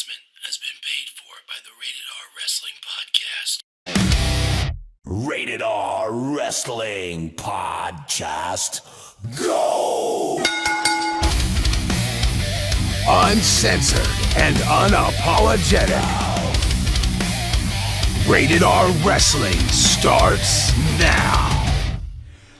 announcement has been paid for by the Rated R Wrestling Podcast. Rated R Wrestling Podcast. Go! Uncensored and unapologetic. Rated R Wrestling starts now.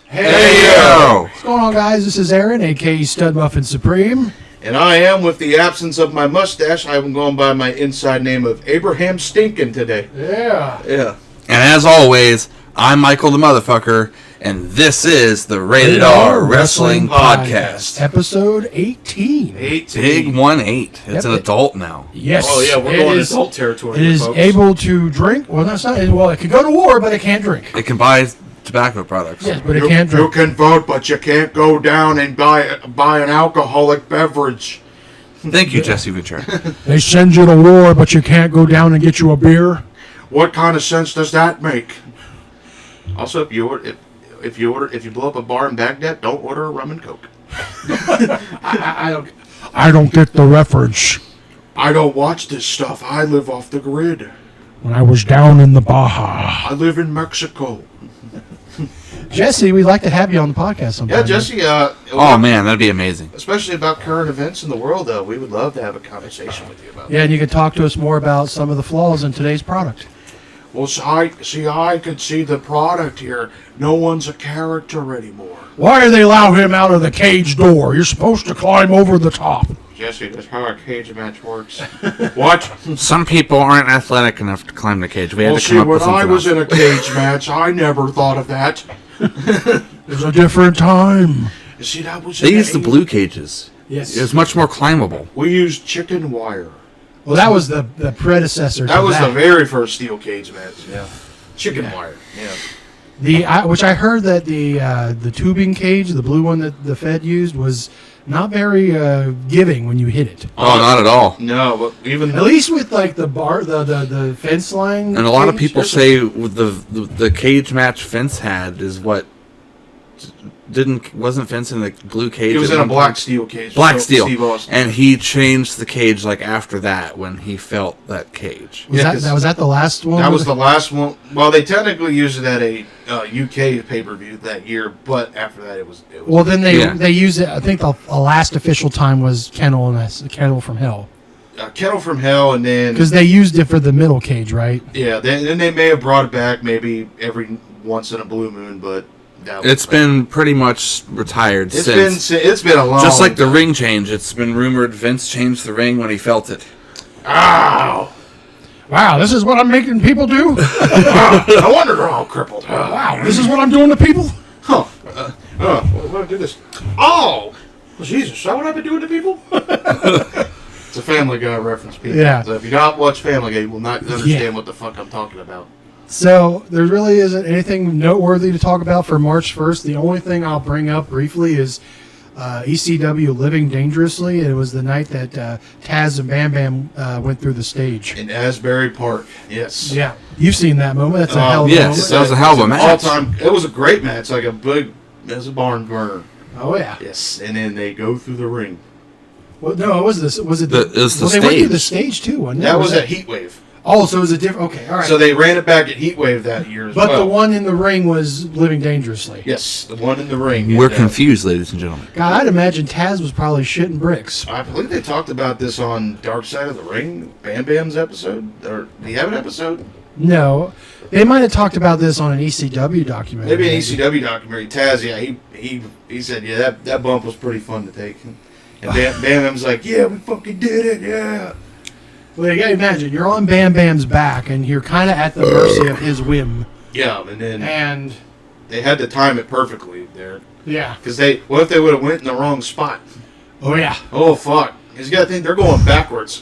Hey yo! What's going on, guys? This is Aaron, aka Stud Muffin Supreme. And I am, with the absence of my mustache, I'm going by my inside name of Abraham Stinkin' today. Yeah. Yeah. And as always, I'm Michael the Motherfucker, and this is the Rated R Wrestling Podcast. Episode 18. Big 1-8. It's an adult now. Yes. Oh, yeah, we're going adult territory. It is folks. able to drink. Well, that's not. Well, it can go to war, but it can't drink. It can buy tobacco products. Yes, but it can't You drink. can vote, but you can't go down and buy an alcoholic beverage. Thank you, Jesse Ventura. They send you to war, but you can't go down and get you a beer. What kind of sense does that make? Also, if you blow up a bar in Baghdad, don't order a rum and coke. I don't get the reference. I don't watch this stuff. I live off the grid. When I was down in the Baja. I live in Mexico. Jesse, we'd like to have you on the podcast sometime. Yeah, Jesse. Oh, man, that'd be amazing. Especially about current events in the world, though. We would love to have a conversation with you about that. Yeah, and you could talk to us more about some of the flaws in today's product. Well, I could see the product here. No one's a character anymore. Why do they allow him out of the cage door? You're supposed to climb over the top. Jesse, that's how a cage match works. What? Some people aren't athletic enough to climb the cage. We had Well, to see, come up when with something I was else. in a cage match, I never thought of that. It was a different time. You see, that was They in used the blue cages. Yes. It was much more climbable. We used chicken wire. Well, that was the predecessor to That was the very first steel cage match. Yeah. Chicken wire. Yeah. Which I heard that the tubing cage, the blue one that the Fed used, was not very giving when you hit it. Oh, not at all. No, but even At least with like the bar, the fence line. And a lot of cage, people say with the cage match Vince had is what wasn't Vince in the blue cage? he was at in a one black point? steel cage. Black So steel, Steve Austin. and he changed the cage like after that when he felt that cage. Was Yeah, that was that the last one? That was the last one. Well, they technically used it at a UK pay-per-view that year, but after that it was Well, then Yeah. they used it. I think the last official time was Kennel from Hell, Kettle from Hell, and then because they used it for the middle cage, right? yeah, then they may have brought it back maybe every once in a blue moon, but that was It's been pretty much retired since. it's been a long Just like the ring change, it's been rumored Vince changed the ring when he felt it. Ow! Wow, this is what I'm making people do. Wow, no wonder they're all crippled. Wow, this is what I'm doing to people. Huh? What did this? Oh, well, Jesus! Is that what I've been doing to people? It's a Family Guy reference, people. Yeah. So if you don't watch Family Guy, you will not understand what the fuck I'm talking about. So there really isn't anything noteworthy to talk about for March 1st. The only thing I'll bring up briefly is ECW Living Dangerously. It was the night that Taz and Bam Bam went through the stage. In Asbury Park, yes. Yeah, you've seen that moment. That's a hell of a yes. moment. That was a hell of a match. All-time. It was a great match, like it was a barn burner. Oh yeah. Yes, and then they go through the ring. Well, no, it was this. Was it? It was the They went through stage. the stage too, wasn't it? That Or was at Heatwave. Oh, so it was a different. Okay, all right. So they ran it back at Heatwave that year as but well. the one in the ring was Living Dangerously. Yes, the one in the ring. We're And, confused, ladies and gentlemen. God, I'd imagine Taz was probably shitting bricks. I believe they talked about this on Dark Side of the Ring, Bam Bam's episode. Or do you have an episode? No, they might have talked about this on an ECW documentary. Maybe an ECW documentary. Taz, yeah, he said, yeah, that bump was pretty fun to take. And Bam Bam's like, yeah, we fucking did it, yeah. Well, you gotta imagine you're on Bam Bam's back, and you're kind of at the mercy of his whim. Yeah, and then And they had to time it perfectly there. yeah, Because what if they would have went in the wrong spot? oh yeah, Oh, fuck. Because you got to think they're going backwards.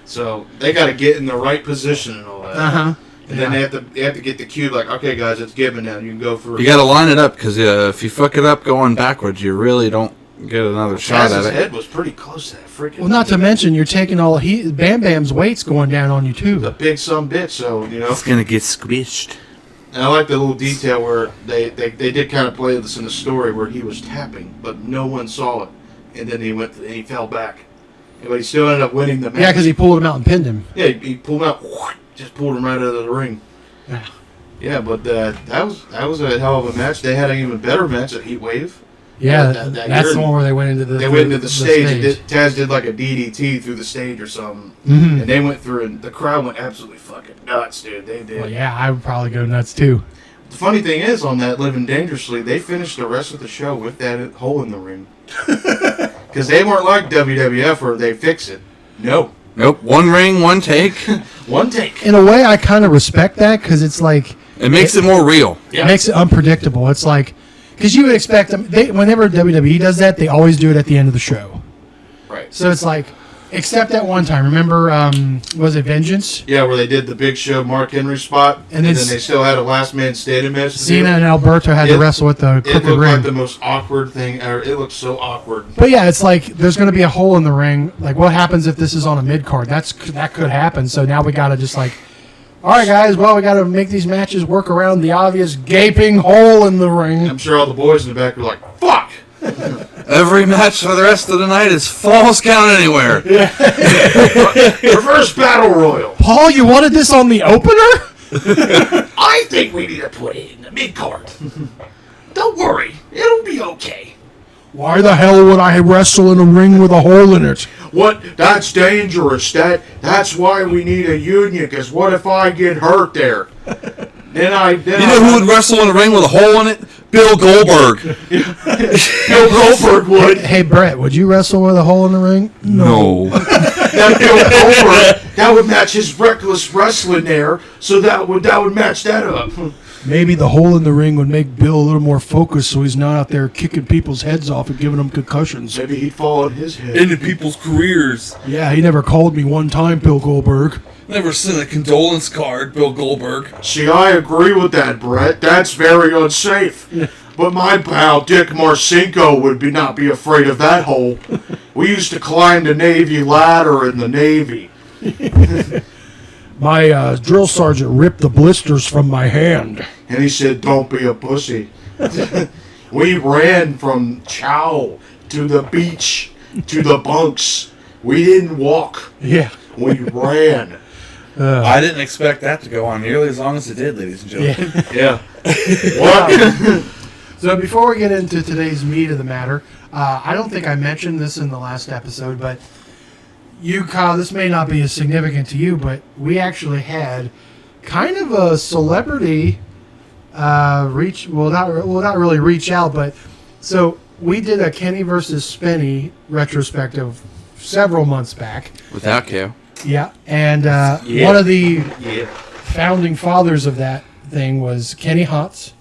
So they got to get in the right position and all that. And then they have to get the cue like, okay, guys, it's given now. You can go for it. You got to line it up because if you fuck it up going backwards, you really don't get another shot at Taz's it. head was pretty close to that freaking. Well, not to mention you're taking all Bam Bam's weight's going down on you too. the big some bitch. So It's gonna get squished. And I like the little detail where they did kind of play this in the story where he was tapping, but no one saw it, and then he fell back. but he still ended up winning the match. Yeah, because he pulled him out and pinned him. Yeah, he pulled him out, just pulled him right out of the ring. Yeah. Yeah, but that was a hell of a match. They had an even better match at Heat Wave. Yeah, that that's year, the one where they went into the. They went into the stage. Taz did like a DDT through the stage or something, and they went through, and the crowd went absolutely fucking nuts, dude. They did. Well, yeah, I would probably go nuts too. The funny thing is, on that Living Dangerously, they finished the rest of the show with that hole in the ring. Because they weren't like WWF where they fix it. No. Nope. One ring, one take. One take. In a way, I kind of respect that because it's like... It makes it more real. It makes it unpredictable. It's like... Because you would expect them... whenever WWE does that, they always do it at the end of the show. Right. So it's like... Except that one time. Remember, was it Vengeance? Yeah, where they did the Big Show Mark Henry spot, and then they still had a last man standing match. Cena and Alberto had to wrestle with the crooked ring. It looked like the most awkward thing ever. It looked so awkward. But yeah, it's like there's going to be a hole in the ring. Like, what happens if this is on a mid card? That could happen. So now we got to just like, all right, guys. Well, we got to make these matches work around the obvious gaping hole in the ring. I'm sure all the boys in the back were like, "Fuck." Every match for the rest of the night is Falls Count Anywhere. Reverse Battle Royal. Paul, you wanted this on the opener? I think we need to put it in the mid card. Don't worry, it'll be okay. Why the hell would I wrestle in a ring with a hole in it? What? That's dangerous. That's why we need a union. Because what if I get hurt there? You know who would wrestle in a ring with a hole in it? Bill Goldberg. Bill Goldberg would. Hey, Brett, would you wrestle with a hole in the ring? No. That Bill Goldberg, that would match his reckless wrestling there. So that would match that up. Maybe the hole in the ring would make Bill a little more focused so he's not out there kicking people's heads off and giving them concussions. Maybe he'd fall on his head. Into people's careers. Yeah, he never called me one time, Bill Goldberg. Never sent a condolence card, Bill Goldberg. See, I agree with that, Brett. That's very unsafe. But my pal Dick Marcinko would not be afraid of that hole. We used to climb the Navy ladder in the Navy. My drill sergeant ripped the blisters from my hand. And he said, "Don't be a pussy." We ran from Chow to the beach to the bunks. We didn't walk. Yeah. We ran. I didn't expect that to go on nearly as long as it did, ladies and gentlemen. Yeah. What? So before we get into today's meat of the matter, I don't think I mentioned this in the last episode, but you, Kyle, this may not be as significant to you, but we actually had kind of a celebrity not really reach out, but so we did a Kenny versus Spenny retrospective several months back. Without KO. Yeah, and one of the founding fathers of that thing was Kenny Hotz,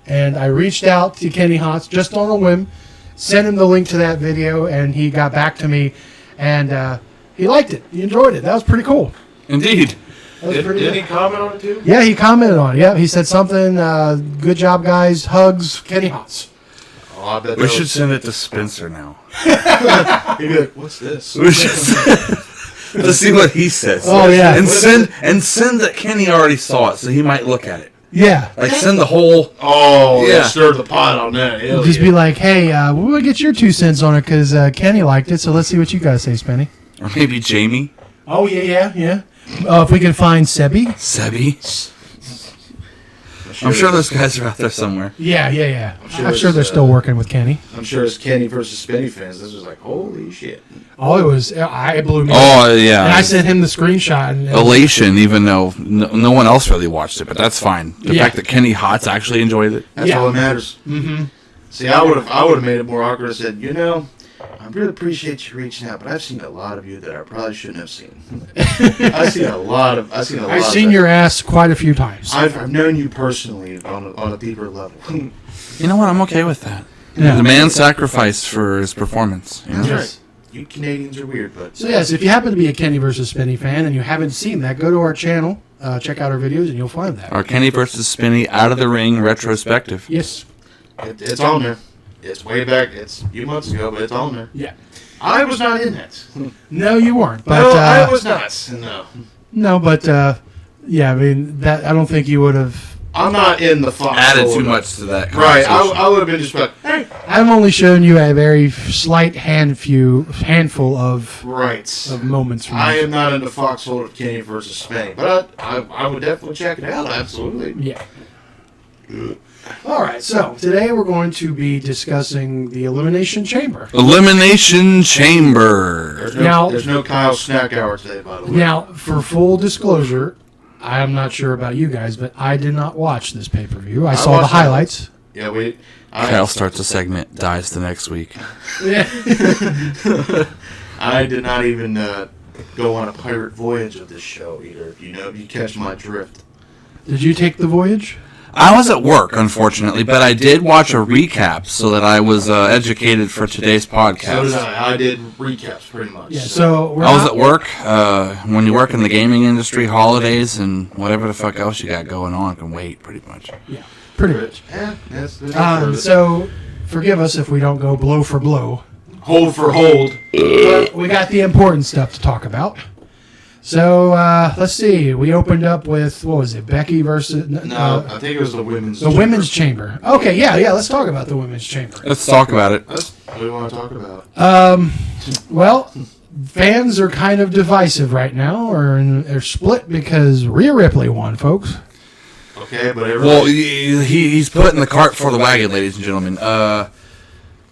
and I reached out to Kenny Hotz just on a whim, sent him the link to that video, and he got back to me, and he liked it. He enjoyed it. That was pretty cool. Indeed. That was pretty Did good. he comment on it too? Yeah, he commented on it. Yeah, he said something, good job, guys, hugs, Kenny Hotz. Oh, I bet We should send it to Spencer now. He'd be like, "What's this?" We should to see what he says. Oh, yeah. And send that Kenny already saw it, so he might look at it. Yeah. Like send the whole. Oh, Yeah. yeah. Stir the pot on that. Hell Just yeah. be like, hey, we'll get your 2 cents on it because Kenny liked it, so let's see what you guys say, Spenny. Or maybe Jamie. Oh, yeah. If we can find Sebi. Sebi. I'm sure those guys are out there somewhere. Yeah. I'm sure sure they're it's, still working with Kenny. I'm sure as Kenny versus Spenny fans, this was like, holy shit. Oh, I blew me. Oh, yeah. And I sent him the screenshot. And Elation, even though no one else really watched it, but that's fine. The Yeah. fact that Kenny Hotz actually enjoyed it. That's Yeah. all that matters. Mm-hmm. See, I would have made it more awkward and said, I really appreciate you reaching out, but I've seen a lot of you that I probably shouldn't have seen. I've seen your ass quite a few times. I've known you personally on a deeper level. You know what? I'm okay with that. Yeah. The man sacrificed for his performance. You know? That's Yes. right. You Canadians are weird, but So yes, if you happen to be a Kenny versus Spenny fan and you haven't seen that, go to our channel, check out our videos, and you'll find that. Our Kenny versus Spinny out of the ring retrospective. Yes. it's on there. It's way back. It's a few months ago, but it's on there. Yeah. I was not in that. No, you weren't. But No, I was not. No. No, but yeah, I mean that. I don't think you would have I'm not in the Fox. Added too much to that. Right. I would have been just like, hey. I've only shown you a very slight handful of moments. From I am not into Foxhole with Kenny versus Spain, but I would definitely check it out. Absolutely. Yeah. All right. So today we're going to be discussing the Elimination Chamber. Elimination Chamber. There's no Kyle Snack Hour today, by the way. Now, for full disclosure, I'm not sure about you guys, but I did not watch this pay-per-view. I saw the highlights. Yeah, Kyle starts a segment, dies the next week. Yeah. I did not even go on a pirate voyage of this show either. You catch my drift. Did you take the voyage? I was at work, unfortunately, but I did watch a recap so that I was educated for today's podcast. So did I. I did recaps pretty much. Yeah, so I was at work. When you work in the gaming industry, holidays and whatever the fuck else you got going on can wait, pretty much. Yeah, pretty much. Yeah, that's so forgive us if we don't go blow for blow. Hold for hold. But we got the important stuff to talk about. So, let's see. We opened up with, what was it, Becky versus... No, I think it was the women's chamber. The women's chamber. Okay, yeah, let's talk about the women's chamber. Let's talk about it. What do you want to talk about? Well, fans are kind of divisive right now, or they're split because Rhea Ripley won, folks. Okay, but well, he's put in the cart for the wagon, ladies and gentlemen.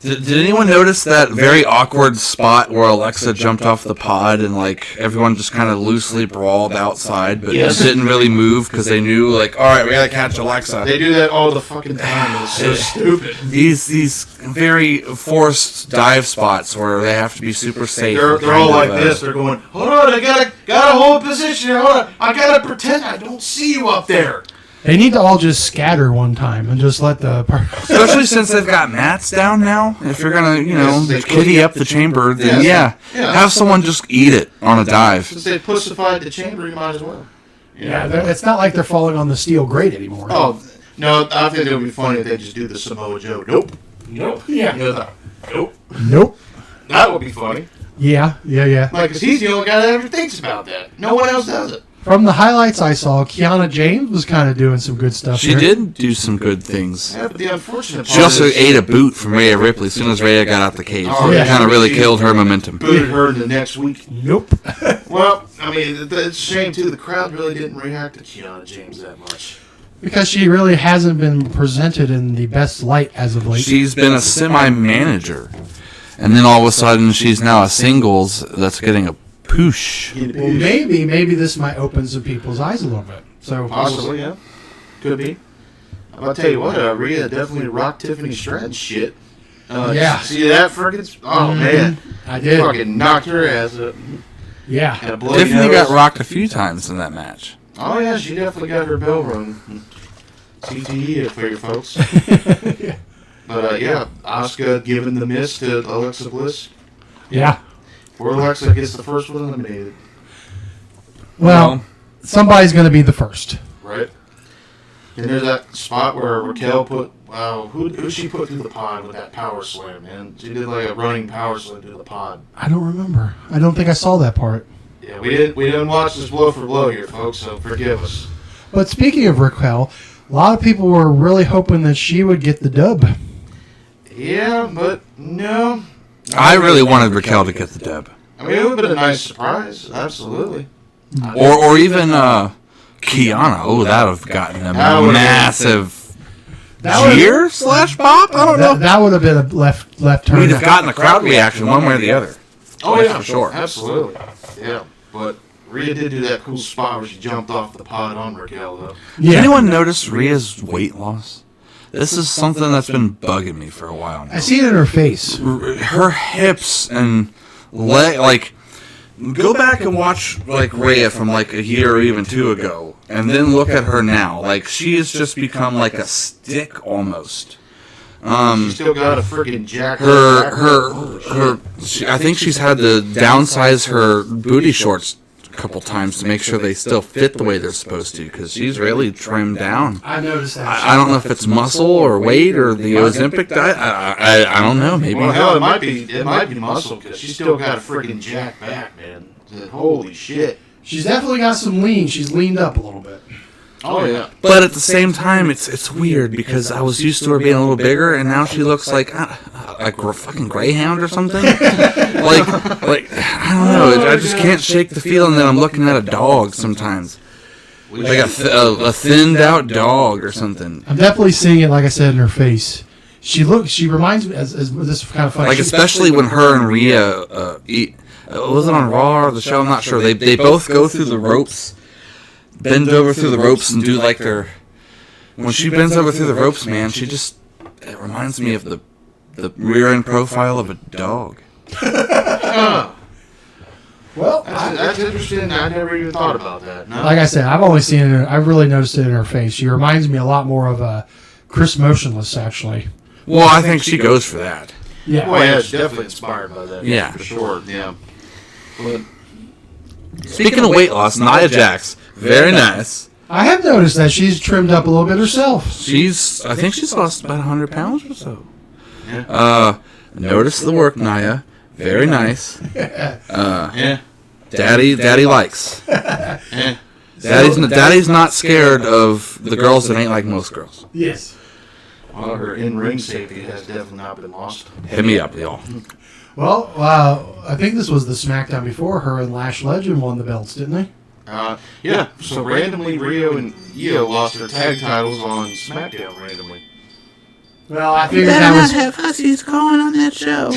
Did anyone notice that very awkward spot where Alexa jumped off the pod and like everyone just kind of loosely brawled outside, but didn't really move because they knew like, all right, we gotta catch Alexa. They do that all the fucking time. It's so stupid. These very forced dive spots where they have to be super safe. They're all like this. They're going, hold on, I gotta hold position. Hold on, I gotta pretend I don't see you up there. They need to all just scatter one time and just let the... Especially since they've got mats down now. If you're going to, kitty up the chamber, then have someone just eat it on a dive. Since they pussified the chamber, you might as well. Yeah, it's not like they're falling on the steel grate anymore. Oh, no, I think it would be funny if they just do the Samoa Joe. Nope. Yeah. Nope. That would be funny. Yeah. Like, because he's the only guy that ever thinks about that. No one else does it. From the highlights I saw, Kiana James was kind of doing some good stuff. She did do some good things. Yeah, but the unfortunate part she also ate a boot from Rhea Ripley as soon as Rhea got out the cage. Oh, it kind of really killed her momentum. Booted her the next week. Nope. Well, I mean, it's a shame, too. The crowd really didn't react to Kiana James that much. Because she really hasn't been presented in the best light as of late. She's been a semi-manager. And then all of a sudden, she's now a singles that's getting a push. Well, maybe this might open some people's eyes a little bit. So possibly, yeah, could be. I'll tell you what, Rhea definitely rocked Tiffany Stratton's shit. Yeah, see that friggin'? Oh man, I did. Fucking knocked her ass up. Yeah, Tiffany got rocked a few times in that match. Oh yeah, she definitely got her bell rung. CTE for your folks. Yeah. But Asuka giving the miss to Alexa Bliss. Yeah. Or Alexa gets the first one eliminated. Well, somebody's going to be the first. Right. And there's that spot where Raquel put... who she put through the pod with that power slam, man? She did like a running power slam through the pod. I don't remember. I don't think I saw that part. Yeah, we didn't watch this blow for blow here, folks, so forgive us. But speaking of Raquel, a lot of people were really hoping that she would get the dub. Yeah, but no... I really wanted Raquel to get the dub. I mean, it would have been a nice surprise, absolutely. Or even Kiana. Oh, that would have gotten a massive cheer / pop. I don't know. That would have been a left turn. We'd have gotten a crowd reaction one way or the other. Oh yeah, for sure, absolutely. Yeah, but Rhea did do that cool spot where she jumped off the pod on Raquel, though. Yeah. Did anyone notice Rhea's weight loss? This is something that's been bugging me for a while now. I see it in her face. Her hips and leg, go back and watch like Rhea from like a year or even two ago, and then look at her now. Like she has just become like a stick almost. She's still got a freaking jack. I think she's had to downsize her booty shorts couple times to make sure they still fit the way they're supposed to, because she's really trimmed down. I noticed that. I don't know if it's muscle or weight or the Ozempic diet. I don't know. Maybe. Well, hell, it might be muscle, because she's still got a freaking jack back, man. Holy shit. She's definitely got some lean. She's leaned up a little bit. Oh, yeah. But at the same time, it's weird because I was used to her being a little bigger, and now she looks like a fucking greyhound or something. like I don't know. I just can't shake the feeling that I'm looking at a dog sometimes, like a thinned out dog or something. I'm definitely seeing it, like I said, in her face. She reminds me, as this is kind of funny. Like especially when her and Rhea was it on Raw or the show? I'm not sure. They both go through the ropes. Bend over through the ropes and do like their... When she bends over through the ropes, man, it reminds me of the rear end profile of a dog. Well, that's interesting. I never even thought about that. No? Like I said, I've only seen it. I've really noticed it in her face. She reminds me a lot more of Chris Motionless, actually. Well, I think she goes for that. Yeah. Well, yeah, it's definitely inspired by that. Yeah. For sure, yeah. But Speaking of weight loss, Nia Jax, very nice. I have noticed that she's trimmed up a little bit herself. I think she's lost about 100 pounds or so. Yeah. Notice the work, Nia. Very nice. yeah. Daddy likes. Yeah. Daddy's not scared of the girls that ain't like most girls. Yes. Well, her in-ring safety has definitely not been lost. Hit me up, y'all. Well, I think this was the SmackDown before her and Lash Legend won the belts, didn't they? Yeah. So randomly, Rio and Io lost their tag titles on SmackDown randomly. Well, I figured that was... have hussies calling on that show.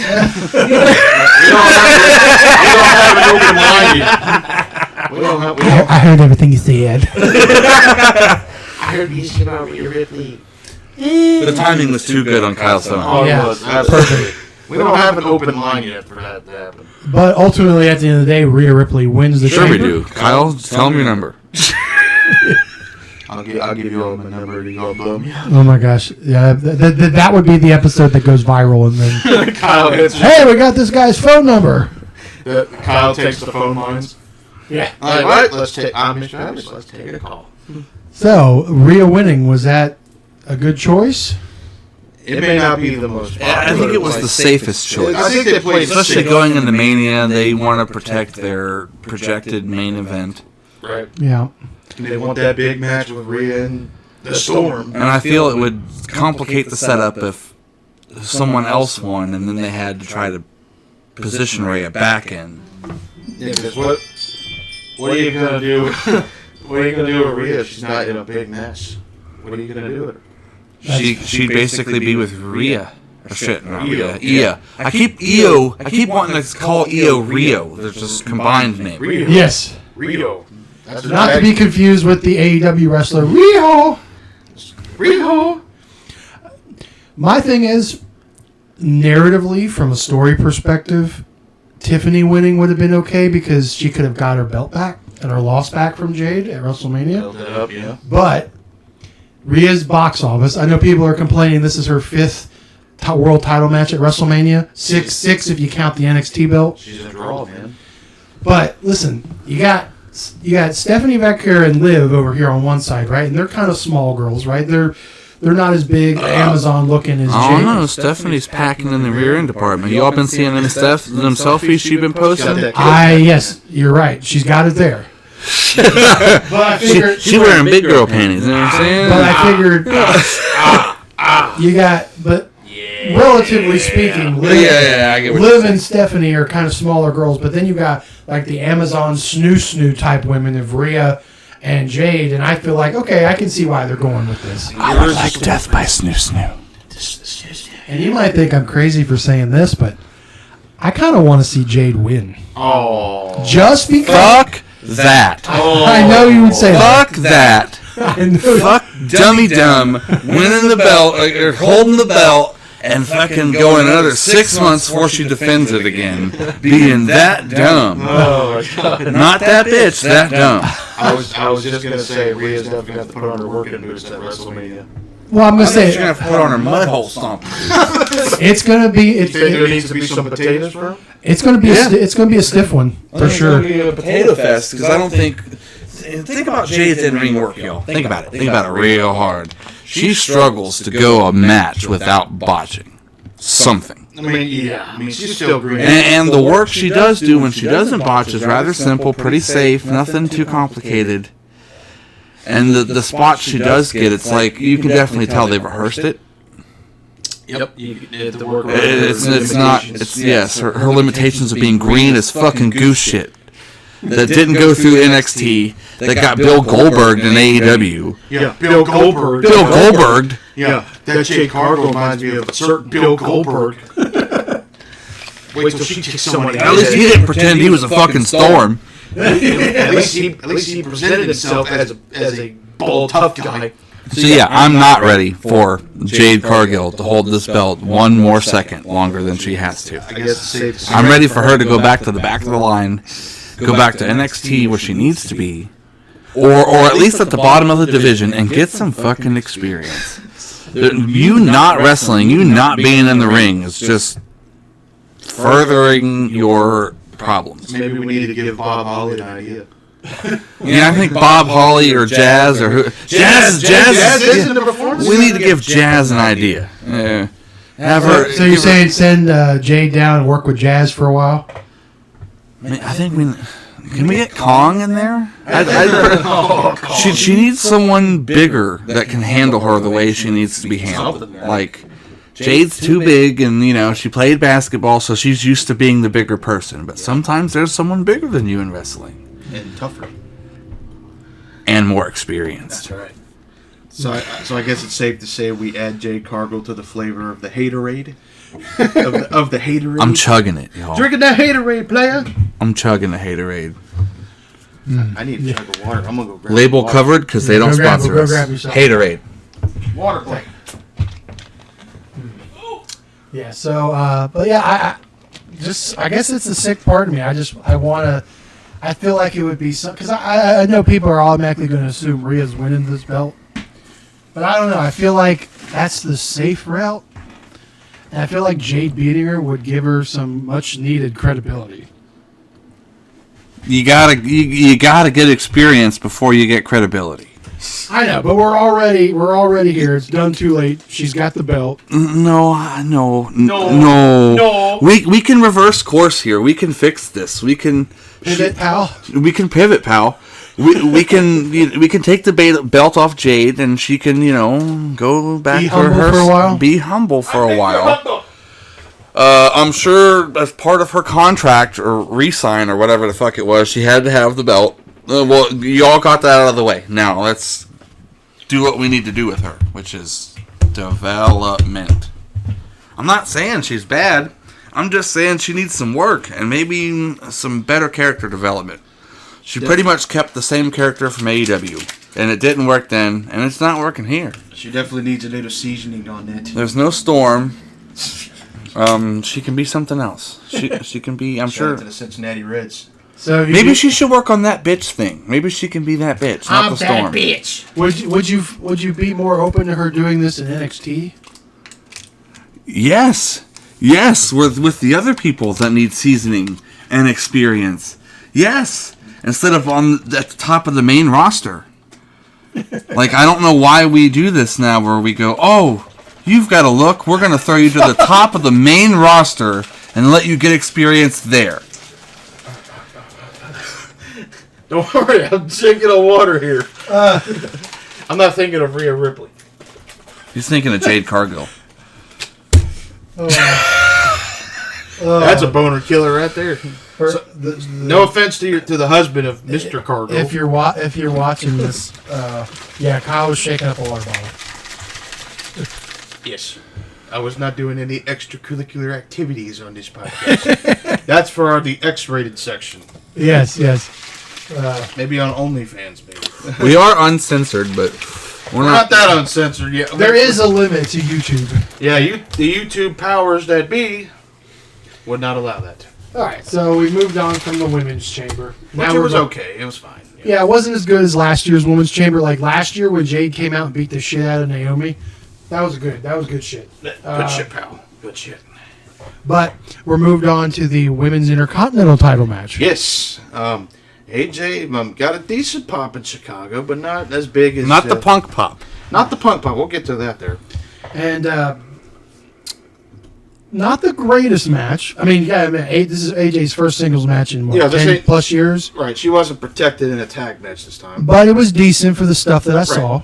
We don't have an open line yet. I heard everything you said. I heard you said about Rhea Ripley. The timing was too good on Kyle Stone. Oh, Yeah. it was. Absolutely. We don't have an open line yet for that to happen. But ultimately, at the end of the day, Rhea Ripley wins the Sure we chamber. do. Kyle, tell him your number. I'll give you all my number to go blow me up. Oh my gosh! Yeah, that would be the episode that goes viral, and then Kyle hits hey, we got this guy's phone number. Kyle takes the phone lines. Yeah. All right, let's take. I'm Mr. Harris. Let's take a call. So Rhea winning, was that a good choice? It may not be the most popular. I think it was the safest choice. I think they played Especially going into Mania, they want to protect their projected main event. Right. Yeah. They want that big match with Rhea and the Storm. And I feel it would complicate the setup if someone else won and then they had to try to position Rhea back in. Yeah, because what are you gonna do? What are you gonna do with Rhea if she's not in a big match? What are you gonna do with her? She'd basically be with Rhea. Or shit, not Rhea. Io. Io. I keep wanting to call Io Rio. They're just combined name. Rio. Yes. Rio. That's Not to be confused with the AEW wrestler Rio. Rio. My thing is, narratively, from a story perspective, Tiffany winning would have been okay because she could have got her belt back and her loss back from Jade at WrestleMania. Build it up, yeah. But Rhea's box office, I know people are complaining this is her 5th world title match at WrestleMania. Six if you count the NXT belt. She's a draw, man. But listen, you got Stephanie Becker and Liv over here on one side, right? And they're kind of small girls, right? They're not as big Amazon looking as I Jade. don't know. Stephanie's packing in the rear end department. You all been seeing them selfies she's been posting? Yes, you're right. She's got it there. But I figured She wearing big girl panties. You know what I'm saying? But I figured you got, relatively speaking, Liv, I get what you're Liv saying. and Stephanie are kind of smaller girls. But then you got like the Amazon snoo type women of Rhea and Jade, and I feel like okay, I can see why they're going with this. I would like death by snoo. And you might think I'm crazy for saying this, but I kind of want to see Jade win. Oh. Just because Fuck that. I know you would say that. Fuck that. I know. Fuck dummy dumb winning the belt or holding the belt and fucking going another 6 months before she defends it again. Being that dumb. Oh, my God. Not that bitch, that dumb. I was just going to say, Rhea's definitely going to have to put on her working boots at WrestleMania. Well, I'm gonna She's say gonna have to put on her mud hole stomp. it's gonna be You think there needs to be some potatoes for her? it's gonna be it's gonna be a stiff one for sure. It's gonna be a potato fest because I don't think. Think about Jade's in-ring work, y'all. Think about it. Think about it real hard. She struggles to go a match without botching something. I mean, yeah. I mean, she's still green. And the work she does do when she doesn't botch is rather simple, pretty safe, nothing too complicated. And the spot she does get, it's like you can definitely tell they've rehearsed it. Yep. The work It's not. It's yes. Her limitations of being green is fucking goose shit. That didn't go through NXT. That got Bill Goldberg in AEW. Yeah, Bill Goldberg. Bill Goldberg. Yeah, that Jade Cargill reminds me of a certain Bill Goldberg. Wait till she kicks someone At least he didn't pretend he was a fucking storm. At least he presented himself as a bold, tough guy. So yeah, I'm not ready for Jade Cargill to hold this belt one more second longer than she has to. I guess it's safe to say. I'm ready for her to go back to the back of the line, go back to NXT where she needs to be, or at least at the bottom of the division and get some fucking experience. You not wrestling, you not being in the ring is just furthering your problems. Maybe we need to give Bob Holly an idea. Yeah, I think Bob Holly or Jazz or who. Jazz is in the performance. We need to give Jazz an idea. Have her. So you're saying send Jade down and work with Jazz for a while? I think we. Can we get Kong in there? She needs someone bigger that can handle her the way she needs to be handled. Like, Jade's too big, and she played basketball, so she's used to being the bigger person. But sometimes there's someone bigger than you in wrestling. And tougher. And more experienced. That's right. So I guess it's safe to say we add Jade Cargill to the flavor of the haterade. of the haterade. I'm chugging it, y'all. Drinking that haterade, player. I'm chugging the haterade. I need a jug of water. I'm gonna go grab Label water. covered because they don't sponsor us. grab yourself. Haterade. Water plate. Yeah. So, but yeah, I guess it's the sick part of me. I feel like it would be some, because I know people are automatically going to assume Rhea's winning this belt, but I don't know. I feel like that's the safe route, and I feel like Jade beating her would give her some much needed credibility. You gotta get experience before you get credibility. I know, but we're already here. It's done too late. She's got the belt. No. We can reverse course here. We can fix this. We can Pivot, pal. We can pivot, pal. We can take the belt off Jade, and she can go back Be to humble her for a while? Be humble for a while. I'm sure as part of her contract or re-sign or whatever the fuck it was, she had to have the belt. Well, you all got that out of the way. Now let's do what we need to do with her, which is development. I'm not saying she's bad. I'm just saying she needs some work and maybe some better character development. She pretty much kept the same character from AEW, and it didn't work then, and it's not working here. She definitely needs a little seasoning on that. There's no Storm. She can be something else. She can be. I'm sure. To the Cincinnati Reds. So Maybe she should work on that bitch thing. Maybe she can be that bitch, not the Storm. bitch. Would you be more open to her doing this in NXT? Yes, with the other people that need seasoning and experience. Yes, instead of at the top of the main roster. Like, I don't know why we do this now, where we go, oh, you've got a look. We're gonna throw you to the top of the main roster and let you get experience there. Don't worry, I'm drinking a water here. I'm not thinking of Rhea Ripley. He's thinking of Jade Cargill. That's a boner killer right there. No offense to the husband of Mr. Cargill. If you're watching this, yeah, Kyle was shaking up a water bottle. Yes. I was not doing any extracurricular activities on this podcast. That's for the X-rated section. Yes. Maybe on OnlyFans, maybe. We are uncensored, but we're not that uncensored yet. There is a limit to YouTube. Yeah, the YouTube powers that be would not allow that. All right, so we moved on from the women's chamber. Which it was okay. It was fine. Yeah, it wasn't as good as last year's women's chamber. Like last year when Jade came out and beat the shit out of Naomi, that was good shit. Good shit, pal. Good shit. But we're moved on to the women's intercontinental title match. Yes. AJ got a decent pop in Chicago, but not as big as... Not the punk pop. Not the punk pop. We'll get to that there. And Not the greatest match. I mean, this is AJ's first singles match in 10 plus years. Right, she wasn't protected in a tag match this time. But it was decent for the stuff that I saw.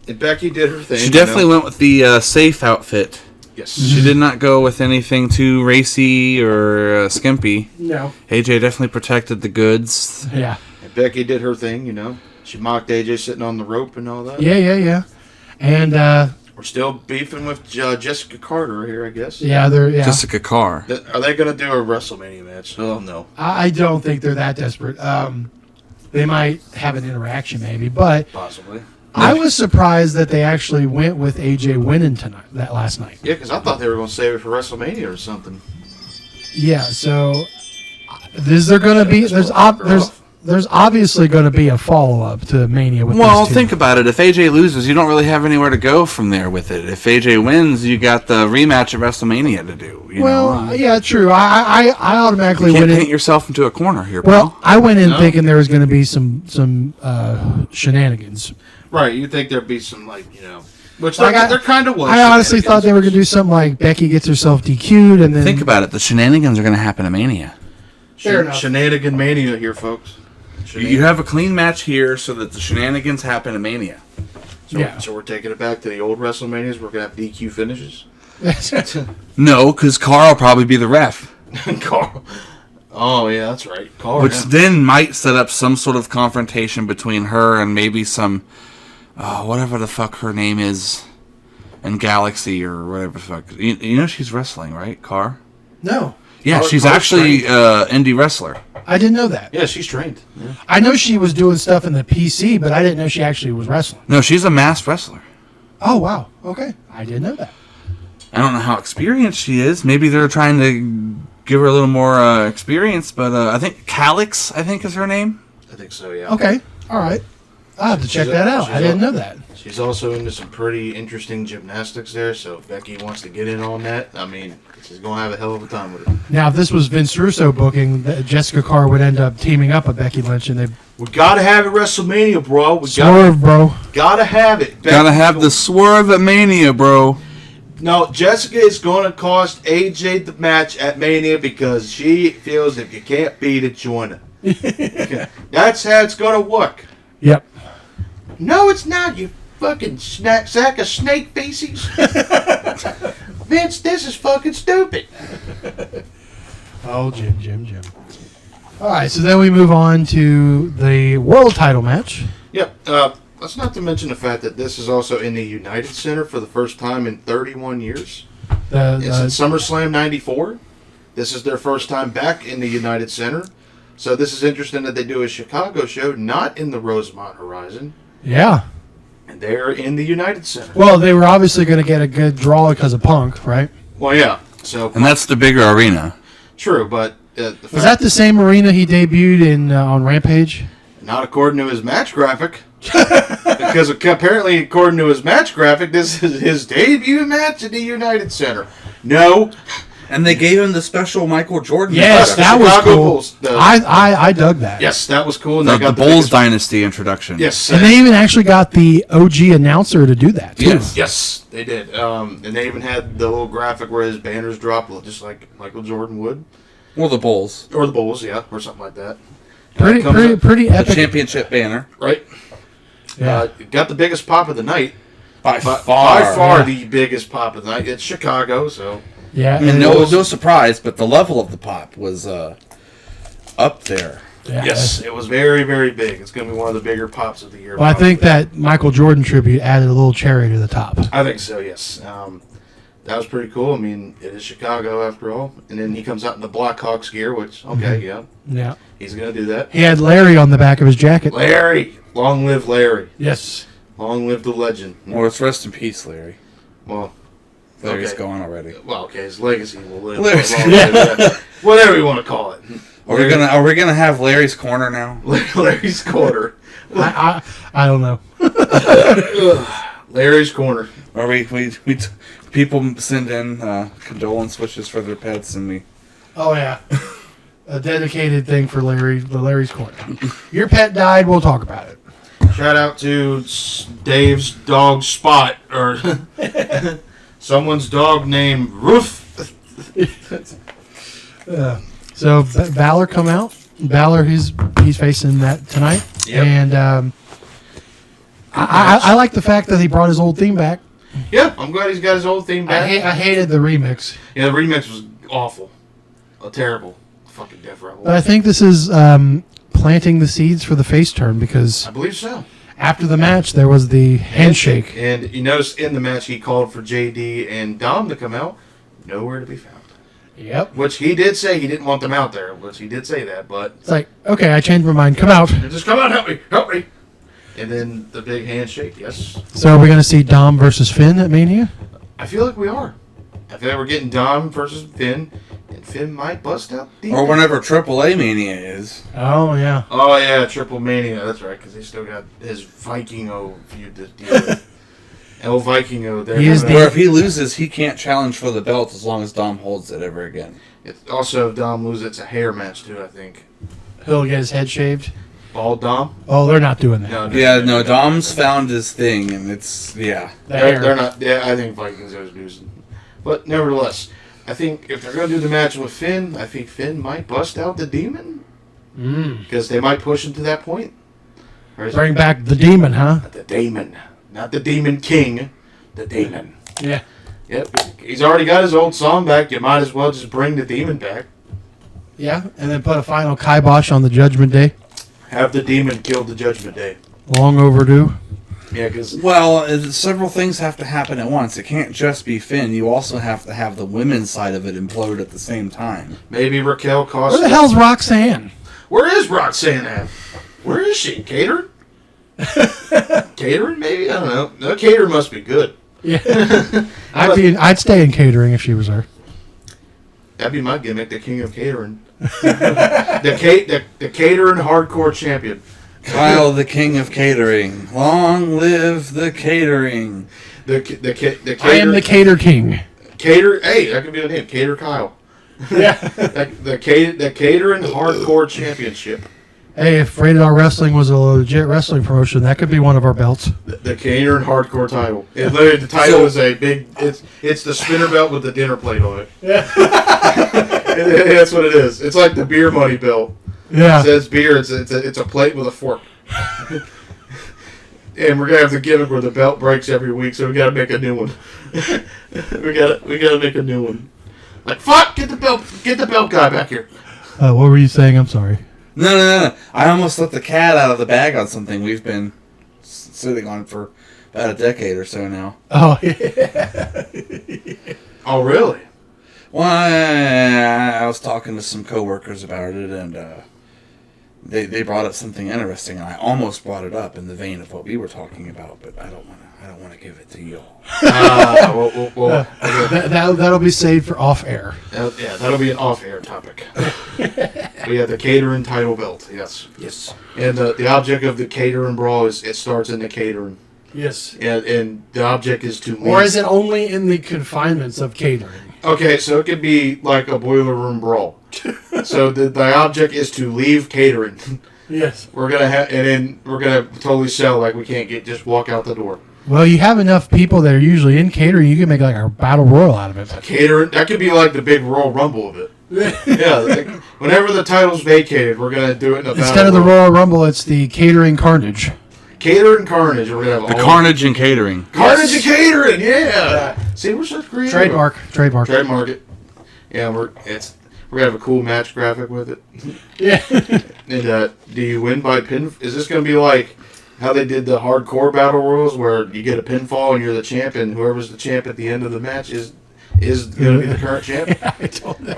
And Becky did her thing. She definitely went with the safe outfit. Yes. She did not go with anything too racy or skimpy. No. AJ definitely protected the goods. Yeah. And Becky did her thing, She mocked AJ sitting on the rope and all that. Yeah. And we're still beefing with Jessica Carter here, I guess. Yeah. Jessica Carr. Are they going to do a WrestleMania match? Oh, no. I don't think they're that desperate. They might have an interaction maybe, but Possibly. I was surprised that they actually went with AJ winning that last night. Yeah, because I thought they were going to save it for WrestleMania or something. Yeah, so is there going to be there's obviously going to be a follow-up to Mania with Well, these two. think about it. If AJ loses, you don't really have anywhere to go from there with it. If AJ wins, you got the rematch at WrestleMania to do. Yeah, true. I automatically You can't went paint in. yourself into a corner here, Well, pal. I went in thinking there was going to be some shenanigans. Right, you'd think there'd be some, which Like there kind of was. I honestly thought they were going to do something like Becky gets herself DQ'd and then... Think about it. The shenanigans are going to happen at Mania. Fair enough. Shenanigan Mania here, folks. You have a clean match here so that the shenanigans happen at Mania. So we're taking it back to the old WrestleManias. We're going to have DQ finishes. No, because Carl will probably be the ref. Carl. Oh, yeah, that's right. Carl. Which then might set up some sort of confrontation between her and maybe some... whatever the fuck her name is in Galaxy or whatever the fuck. You know she's wrestling, right, Carr? No. Yeah, Carr- she's Carr's actually indie wrestler. I didn't know that. Yeah, she's trained. Yeah. I know she was doing stuff in the PC, but I didn't know she actually was wrestling. No, she's a masked wrestler. Oh, wow. Okay. I didn't know that. I don't know how experienced she is. Maybe they're trying to give her a little more experience, but I think Calix, is her name. I think so, yeah. Okay. All right. I'll have to check that out. I didn't know that. She's also into some pretty interesting gymnastics there, so if Becky wants to get in on that, she's going to have a hell of a time with it. Now, if this was Vince Russo booking, Jessica Carr would end up teaming up with Becky Lynch, and they We got to have it WrestleMania, bro. swerve, bro. Got to have it. Gotta have the swerve at Mania, bro. No, Jessica is going to cost AJ the match at Mania because she feels if you can't beat it, join her. That's how it's going to work. Yep. No, it's not, you fucking sack of snake feces. Vince, this is fucking stupid. Oh, Jim. All right, so then we move on to the world title match. Yep. Let's not to mention the fact that this is also in the United Center for the first time in 31 years. It's at SummerSlam 94. This is their first time back in the United Center. So this is interesting that they do a Chicago show, not in the Rosemont Horizon. Yeah. And they're in the United Center. Well, they were obviously going to get a good draw because of Punk, right? Well, yeah. So And that's the bigger arena. true, but Was that the same arena he debuted in on Rampage? not according to his match graphic. Because apparently, according to his match graphic, this is his debut match at the United Center. No. And they gave him the special Michael Jordan. Yes, that was Chicago cool. Bulls, I dug that. Yes, that was cool. And The, they got Bulls biggest- Dynasty introduction. Yes. And they even actually got the OG announcer to do that, too. Yes. Yes, they did. And they even had the little graphic where his banners drop, just like Michael Jordan would. Well, the Bulls. Or the Bulls, yeah, or something like that. Pretty The epic. championship banner. Right? Yeah. Got the biggest pop of the night. By By far. far Yeah. the biggest pop of the night. It's Chicago, so... Yeah. And no surprise, but the level of the pop was up there. Yeah. Yes, it was very, very big. It's going to be one of the bigger pops of the year. Well, I think that Michael Jordan tribute added a little cherry to the top. I think so, yes. That was pretty cool. I mean, it is Chicago after all. And then he comes out in the Blackhawks gear, which, okay, yeah, Yeah. he's going to do that. He had Larry on the back of his jacket. Larry! Long live Larry. Yes. Long live the legend. Well, it's rest in peace, Larry. Well, Larry's okay. gone already. Well, okay, his legacy will live. Larry's- for a long time. Whatever you want to call it. Are we gonna have Larry's corner now? Larry's Corner. I don't know. Larry's Corner. Or people send in condolence wishes for their pets, and we. Oh, yeah. A dedicated thing for Larry's Corner. Your pet died, we'll talk about it. Shout out to Dave's dog Spot, or someone's dog named Roof. So Bálor come out. Bálor, he's facing that tonight. Yep. And I like the fact that he brought his old theme back. Yeah, I'm glad he's got his old theme back. I hated the remix. Yeah, the remix was awful. Terrible. Fucking Death Rebel. But I think this is planting the seeds for the face turn because I believe so. after the match there was the handshake. And you notice in the match he called for JD and Dom to come out. Nowhere to be found. Yep. Which he did say he didn't want them out there. Which he did say that, but It's like, okay, I changed my mind. Come out. just come out, help me. And then the big handshake, yes. So are we going to see Dom versus Finn at Mania? I feel like we are. I feel like we're getting Dom versus Finn, and Finn might bust out the... Or whenever AAA Mania is. Oh, yeah. Oh, yeah, Triple Mania. That's right, because he still got his Vikingo feud to deal with. El Vikingo. He is Where if he loses, he can't challenge for the belt as long as Dom holds it ever again. It's also, if Dom loses, it's a hair match, too, I think. He'll get his head shaved. Bald Dom? Oh, they're not doing that. No, Dom's found his thing, and it's, yeah. They're not... Yeah, I think Vikings are losing. But nevertheless, I think if they're going to do the match with Finn, I think Finn might bust out the Demon. Because they might push him to that point. Bring back the Demon, huh? The Demon. Not the Demon King. The Demon. Yeah. Yep. He's already got his old song back. You might as well just bring the Demon back. Yeah, and then put a final kibosh on the Judgment Day. Have the Demon kill the Judgment Day. Long overdue. Yeah, because... Well, several things have to happen at once. It can't just be Finn. You also have to have the women's side of it implode at the same time. maybe Raquel Costa... Where the hell's Roxanne? Where is Roxanne at? Where is she? Catering? Catering, maybe? I don't know. No, catering must be good. Yeah. I'd stay in catering if she was there. That'd be my gimmick, the king of catering. the catering hardcore champion. Kyle, the king of catering. Long live the catering. The cater, I am the Cater King. Cater. Hey, that could be the name. Cater Kyle. Yeah. the catering hardcore championship. Hey, if Rated R Wrestling was a legit wrestling promotion, that could be one of our belts. The catering hardcore title. Literally, the title is a big. It's the spinner belt with the dinner plate on it. Yeah. That's what it is. It's like the beer money belt. Yeah. It says beer. It's a plate with a fork. And we're gonna have the gimmick where the belt breaks every week, so we gotta make a new one. we gotta make a new one. Like fuck, get the belt guy back here. What were you saying? I'm sorry. No. I almost let the cat out of the bag on something we've been sitting on for about a decade or so now. Oh, yeah. Oh, really? Well, I was talking to some coworkers about it, and they brought up something interesting, and I almost brought it up in the vein of what we were talking about, but I don't want to give it to you all. That'll be saved for off air. That'll be an off-air topic. We have the catering title belt. Yes. And the object of the catering brawl is it starts in the catering. Yes. And the object is to leave. Or is it only in the confinements of catering? Okay, so it could be like a boiler room brawl. So the object is to leave catering. Yes. We're gonna totally sell like we can't just walk out the door. Well, you have enough people that are usually in catering, you can make like a battle royal out of it. Catering, that could be like the big Royal Rumble of it. Yeah, whenever the title's vacated, we're gonna do it in a battle. Instead of the Royal Rumble, it's the catering carnage. Catering carnage. We're gonna have The carnage and catering. Carnage and catering. Yeah. See, we're such creative. Trademark it. Yeah, we're gonna have a cool match graphic with it. Yeah. And do you win by pin? Is this gonna be like how they did the hardcore battle royals, where you get a pinfall and you're the champ, and whoever's the champ at the end of the match is going to be the current champ? Yeah, I don't know.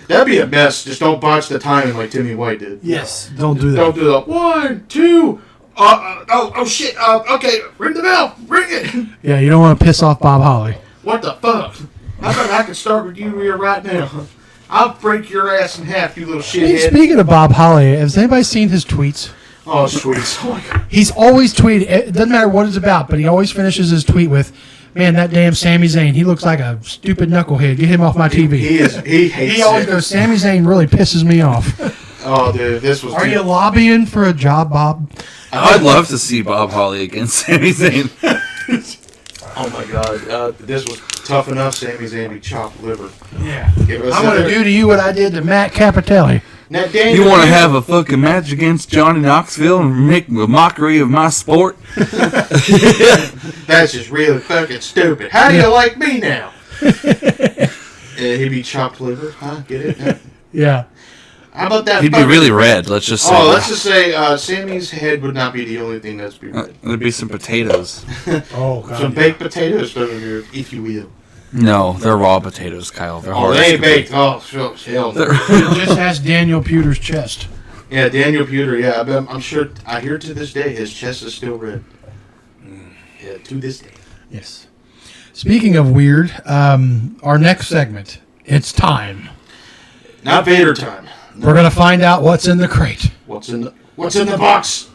That'd be a mess. Just don't botch the timing like Timmy White did. Yes, don't do that. Don't do the 1, 2. Oh shit. Okay, ring the bell. Ring it. Yeah, you don't want to piss off Bob Holly. What the fuck? How about I can start with you here right now? I'll break your ass in half, you little shithead. Speaking of Bob Holly, has anybody seen his tweets? Oh, sweet. Oh, my God. He's always tweeting. It doesn't matter what it's about, but he always finishes his tweet with, "Man, that damn Sami Zayn, he looks like a stupid knucklehead. Get him off my TV." He hates He always goes, "Sami Zayn really pisses me off." Oh, dude, this was... Are you lobbying for a job, Bob? I'd love to see Bob Holly against Sami Zayn. Oh my God, this was tough enough. Sammy's Andy chopped liver. Yeah. It was I'm going to do to you what I did to Matt Capitelli. Now, Daniel, You want to have a fucking match against Johnny Knoxville and make a mockery of my sport? That's just really fucking stupid. How do you like me now? He'd be chopped liver, huh? Get it? Yeah. How about that? He'd be really red. Let's just say. Oh, let's just say Sammy's head would not be the only thing that's be red. There'd be some potatoes. Oh, God. Some baked potatoes over here, if you will. No, they're raw potatoes, Kyle. They're Oh, hard. they as ain't can be. baked. Oh, shucks, hell no. Just ask Daniel Pewter's chest. Yeah, Daniel Pewter, yeah. I'm sure, I hear to this day, his chest is still red. Yeah, to this day. Yes. Speaking of weird, our next segment, it's time. Not Vader time. We're going to find out what's in the crate. What's in the box?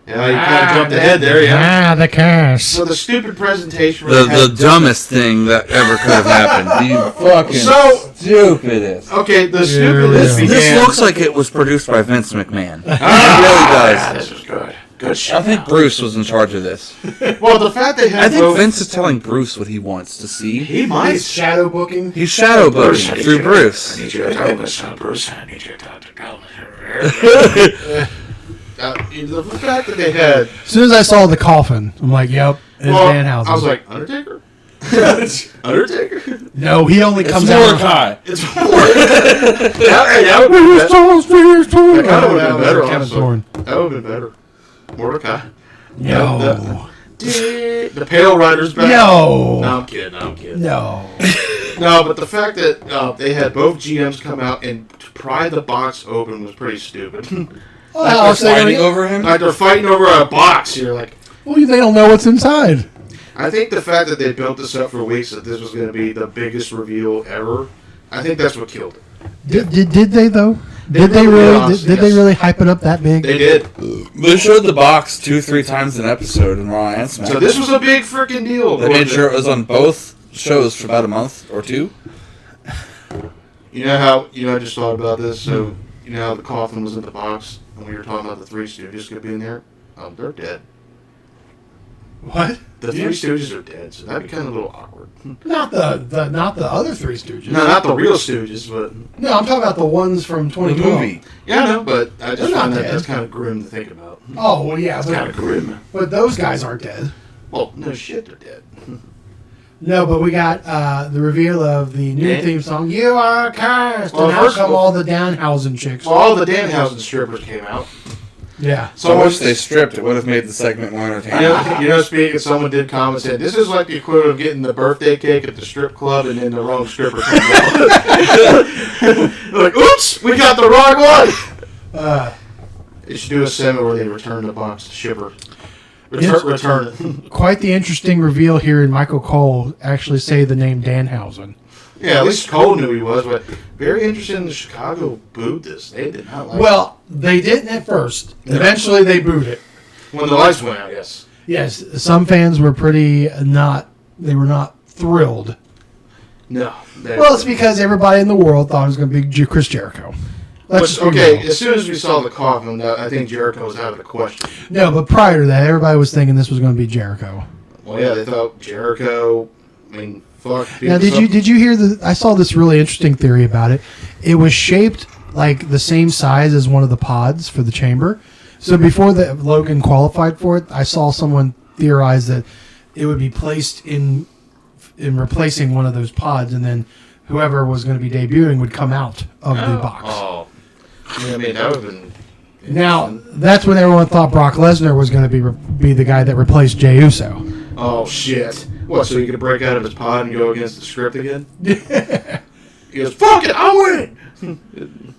Yeah, you kind of jumped ahead there, yeah. The cash. So the stupid presentation. The dumbest thing that ever could have happened. You fucking stupidest. Okay, the stupidest began. This looks like it was produced by Vince McMahon. It really Yeah, does. this was good. Good shit. I think Bruce was in charge of this. Well, the fact they had I think both- Vince is telling Bruce what he wants to see. he might. He's shadow booking. He's shadow booking through Bruce. I need you to tell this, Bruce. I need you to tell The fact that they had. As soon as I saw the coffin, I'm like, yep, it's Danhausen. I was like, Undertaker? Undertaker? no, he only comes It's out. Mordecai. It's that would have been better. Kevin Also. Thorne. That would have been better. Mordecai. No. The Pale Rider's back. No. No, I'm kidding. No. No, but the fact that they had both GMs come out and pry the box open was pretty stupid. Well, Fighting over him? Like they're fighting over a box. You're like, they don't know what's inside. I think the fact that they built this up for weeks that this was going to be the biggest reveal ever, I think that's what killed it. Did they though? Did they really hype it up that big? They did. They showed the box 2-3 times an episode in Raw and SmackDown. So this was a big freaking deal. They made sure it was on both shows for about a month or two. You know how, I just thought about this, so, you know how the coffin was in the box, and we were talking about the Three Stooges going to be in there? They're dead. What? The Three Stooges are dead, so that'd be kind of a little awkward. Not the other Three Stooges. No, not the real Stooges, but... No, I'm talking about the ones from 2012. Yeah, I know, but I They're just not find that dead. that's kind of grim to think about. Oh, well, yeah. Kind of grim. But those guys aren't dead. Well, no shit, they're dead. No, but we got the reveal of the new theme song, You Are Cursed. Well, and out first come of all- all the Danhausen chicks. Well, all the Danhausen strippers came out. Yeah. So I wish they stripped. It would have made the segment more entertaining. Speaking, someone did comment saying this is like the equivalent of getting the birthday cake at the strip club and then the wrong stripper comes out. Like, oops, we got the wrong one. They should do a segment where they return the box to shipper. Return it. Quite the interesting reveal here in Michael Cole actually say the name Danhausen. Yeah, at least Cole knew he was, but very interesting. The Chicago booed this. They did not like Well, they didn't at first. Eventually, they booed it. it. When the lights went out, yes. Yes, some fans were they were not thrilled. No. Well, it's because everybody in the world thought it was going to be Chris Jericho. Let's just be okay, real. as soon as we saw the coffin, I think Jericho was out of the question. No, but prior to that, everybody was thinking this was going to be Jericho. Well, yeah, they thought Jericho. I mean, fuck. Now, did you hear the? I saw this really interesting theory about it. It was shaped like the same size as one of the pods for the chamber. So before Logan qualified for it, I saw someone theorize that it would be placed in replacing one of those pods, and then whoever was going to be debuting would come out of the box. Oh, I mean, that would have been. Now, that's when everyone thought Brock Lesnar was going to be the guy that replaced Jey Uso. Oh shit! What? So he could break out of his pod and go against the script again? He goes, "Fuck it, I'm winning."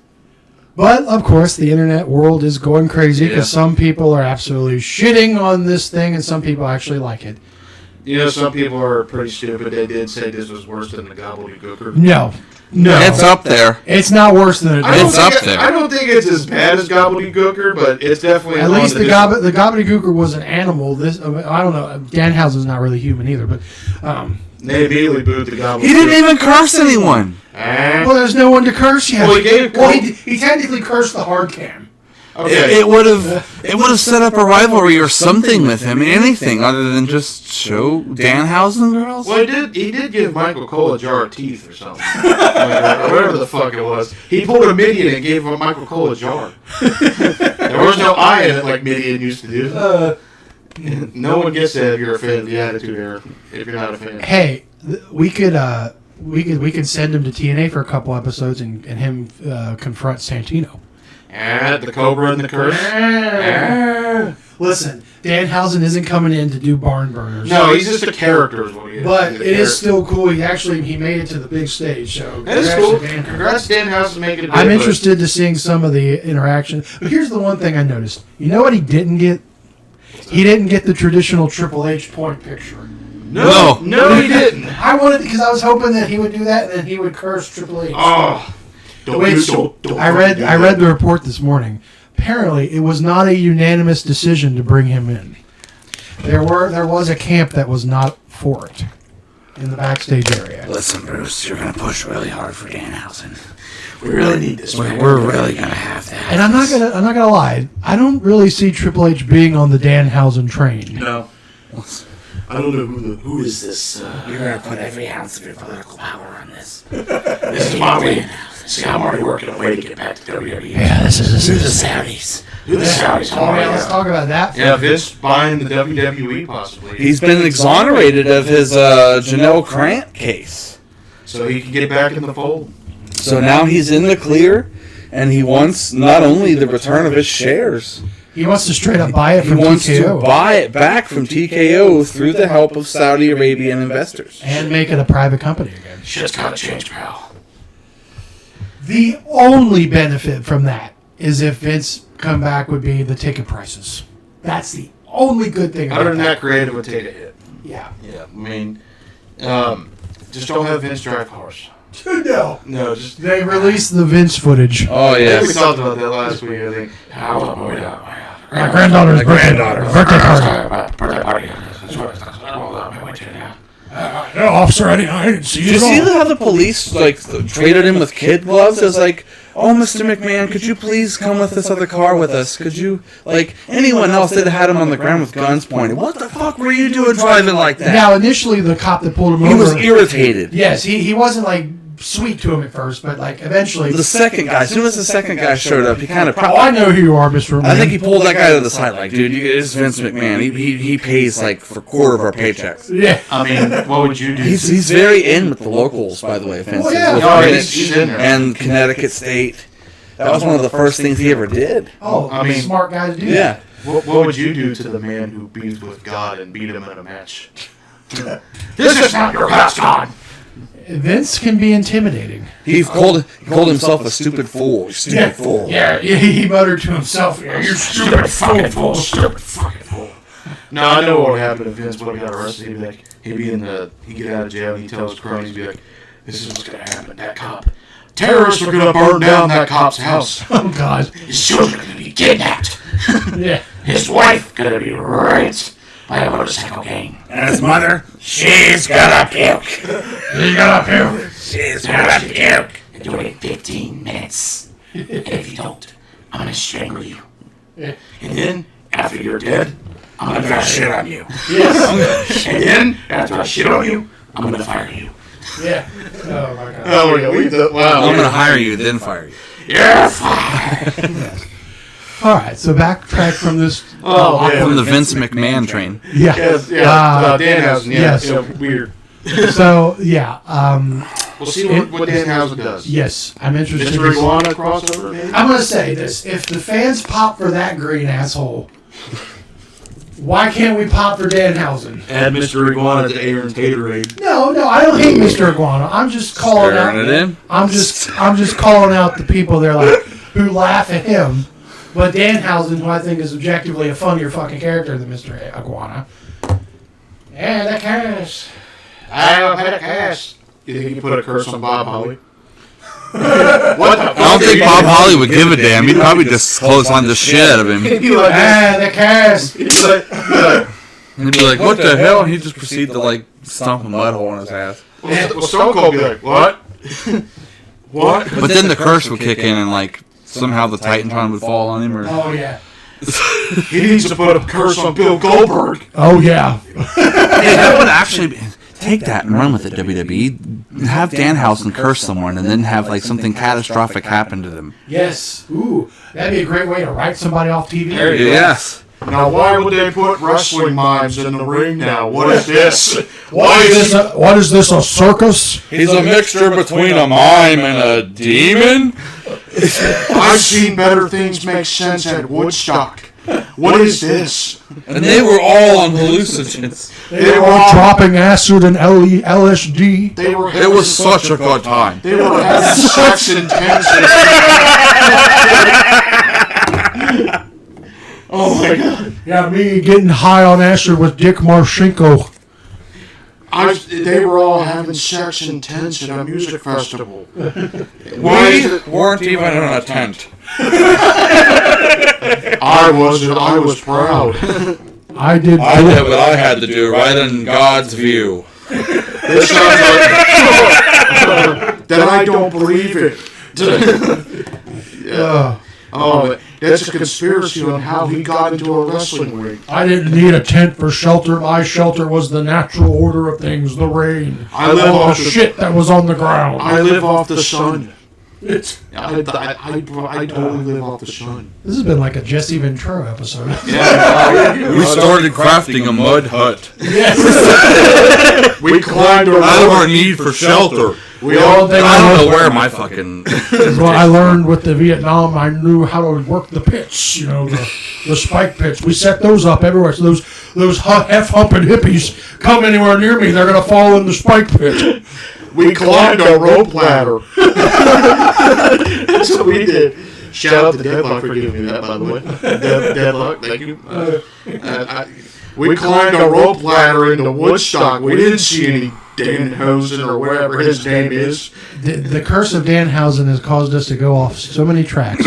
But, of course, the internet world is going crazy because Yeah. some people are absolutely shitting on this thing and some people actually like it. You know, some people are pretty stupid. They did say this was worse than the gobbledygooker. No. It's up there. It's not worse than it. I don't It's think up there. I don't think it's as bad as gobbledygooker, but it's definitely At on least the dis- gobbledygooker was an animal. This I don't know. Danhausen's not really human either, but They immediately booed the gobbledygooker. He didn't even curse anyone. Ah. well, there's no one to curse yet. Well, he gave Well, he technically cursed the hard cam. Okay. It would have set up a rivalry or something with him, anything other than just show Danhausen girls. Well, he did give Michael Cole a jar of teeth or something. Or whatever the fuck it was. He pulled a Midian and gave Michael Cole a jar. There was no eye in it like Midian used to do. No one gets that if you're a fan of the Attitude Era. If you're not a fan. Hey, we could send him to TNA for a couple episodes and him confront Santino. The Cobra and the Curse. Listen, Danhausen isn't coming in to do barn burners. No, he's just a character is what he is. But it is still cool. He made it to the big stage. So That is cool. Congrats, Danhausen, making it. I'm interested to seeing some of the interaction. But here's the one thing I noticed. You know what he didn't get? He didn't get the traditional Triple H point picture. No, he didn't. I wanted because I was hoping that he would do that and then he would curse Triple H. Oh, I read the report this morning. Apparently, it was not a unanimous decision to bring him in. There was a camp that was not for it in the backstage area. Listen, Bruce, you're gonna push really hard for Danhausen. We really need this. We're really gonna have that. And I'm not gonna lie. I don't really see Triple H being on the Danhausen train. No. I don't know who is this. You're going to put every ounce of your political power on this. This is my way. See, I'm already working a way to get back to WWE. Yeah, this is Do the Saudis. Do the Saudis. Oh, yeah, let's talk about that. Yeah, Vince buying the WWE possibly. He's been exonerated of his Janelle Krant case. So he can get back in the fold. So now he's in the clear, and he wants not only the return of his shares, He wants to straight up buy it he from wants TKO. to buy it back from TKO through the help of Saudi Arabian investors. And make it a private company again. Shit's got to change, pal. The only benefit from that is if Vince come back would be the ticket prices. That's the only good thing about Other than that, creative would take a hit. Yeah. Yeah, I mean, just don't have Vince drive cars. No. No, just. They released the Vince footage. Oh, I think yes. we talked about that last week. I think. My granddaughter's birthday party. No, officer, I didn't see Did you see how the police traded him with kid gloves? It was like, oh, Mr. McMahon, could you please come with this other car with us? Could you, anyone else, they'd have had him on the ground with guns pointed. What the fuck were you doing driving like that? Now, initially, the cop that pulled him He over... was irritated. Yes, he wasn't, sweet to him at first, but, eventually... The second guy, as soon as the second guy showed up, he kind of... Oh, I know who you are, Mr. McMahon. I think he pulled that guy to the side, dude, this is Vince McMahon. He pays, for a quarter of our paychecks. Yeah. I mean, what would you do? He's very in with the locals, by the way, offenses. Well, yeah. With No, Greenwich he's in there. and Connecticut State. That was one of the first things he ever did. Oh, I mean, smart guy to do Yeah. What would you do to the man who beats with God and beat him in a match? This is not your last time. that. Vince can be intimidating. He called himself a stupid fool. Stupid fool. Yeah, he muttered to himself, "Yeah, you're stupid fucking fool, stupid fucking fool." No, I know what would happen if Vince would have got arrested. He'd get out of jail and he'd tell his cronies, he'd be like, this is what's going to happen. That cop. Terrorists are going to burn down that cop's house. Oh, God. His children are going to be kidnapped. Yeah. His wife going to be raped by a motorcycle gang. And his mother? She's gonna puke. He got up here. She's gonna puke. And do it in 15 minutes. And if you don't, I'm gonna strangle you. Yeah. And then, after you're dead, I'm gonna shit on you. Yes. And then, after I shit on you, I'm gonna fire you. Yeah. Oh, my God. Oh, yeah, wow. I'm going to hire you, then fire you. You're fired. All right, so backtrack from this. Oh, man. From the Vince McMahon train. Yeah. Yes, Danhausen, yeah. yes. Yeah, weird. So, yeah. We'll see what Danhausen does. Yes, I'm interested. Mr. Iguana crossover, maybe? I'm going to say this. If the fans pop for that green asshole, why can't we pop for Danhausen? Add Mr. Iguana to Aaron's Gatorade. No, I don't hate Mr. Iguana. I'm just calling out. Stirring it in. I'm just calling out the people there who laugh at him. But Danhausen, who I think is objectively a funnier fucking character than Mr. Iguana. And that cash. I've had a cash. You think you put a curse on Bob Holly? What the I don't think Bob Holly would give a damn. He'd probably just clothesline the shit out of him. He'd be like, That cash. he's like, And he'd be like, what the hell? And he'd just proceed to, stomp a mud hole in his ass. well, Stone Cold would be like, what? What? But then the curse would kick in and, somehow the Titantron would fall on him. Or Oh yeah. He needs to put a curse on Bill Goldberg. Oh yeah. Hey, that would actually be, take that and run with it, WWE. Have Danhausen curse someone and then have like something catastrophic happen to them. Yes. Ooh, that'd be a great way to write somebody off TV. Yes. Now, why would they put wrestling mimes in the ring now? What is this? What is this? A circus? He's a mixture between a mime and a demon. I've seen better things make sense at Woodstock. What is this? And they were all on hallucinogens. They were dropping acid and LSD. They were. It was such a good time. They were having sex intensity. Oh my God! Yeah, me getting high on acid with Dick Marcinko. They were all having sex intense at a music festival. We weren't even in a tent. I was proud. I did what I had to do, right in God's view. This sounds like that I don't believe it. Oh, that's a conspiracy on how he got into a wrestling ring. I didn't need a tent for shelter. My shelter was the natural order of things, the rain. I live off the shit that was on the ground. I live off the sun. I totally live off the sun. This has been like a Jesse Ventura episode. We started crafting a mud hut. Yes. We climbed Out of our around. need for shelter. We all I don't know where my fucking... Well, I learned with the Vietnam, I knew how to work the pits, the spike pits. We set those up everywhere. So those half-humping hippies come anywhere near me, they're going to fall in the spike pit. We climbed a rope ladder. That's what we did. Shout out to Deadlock for giving me that, by the way. Deadlock, thank you. We climbed a rope ladder into Woodstock. We didn't see any Danhausen or whatever his name is. The curse of Danhausen has caused us to go off so many tracks.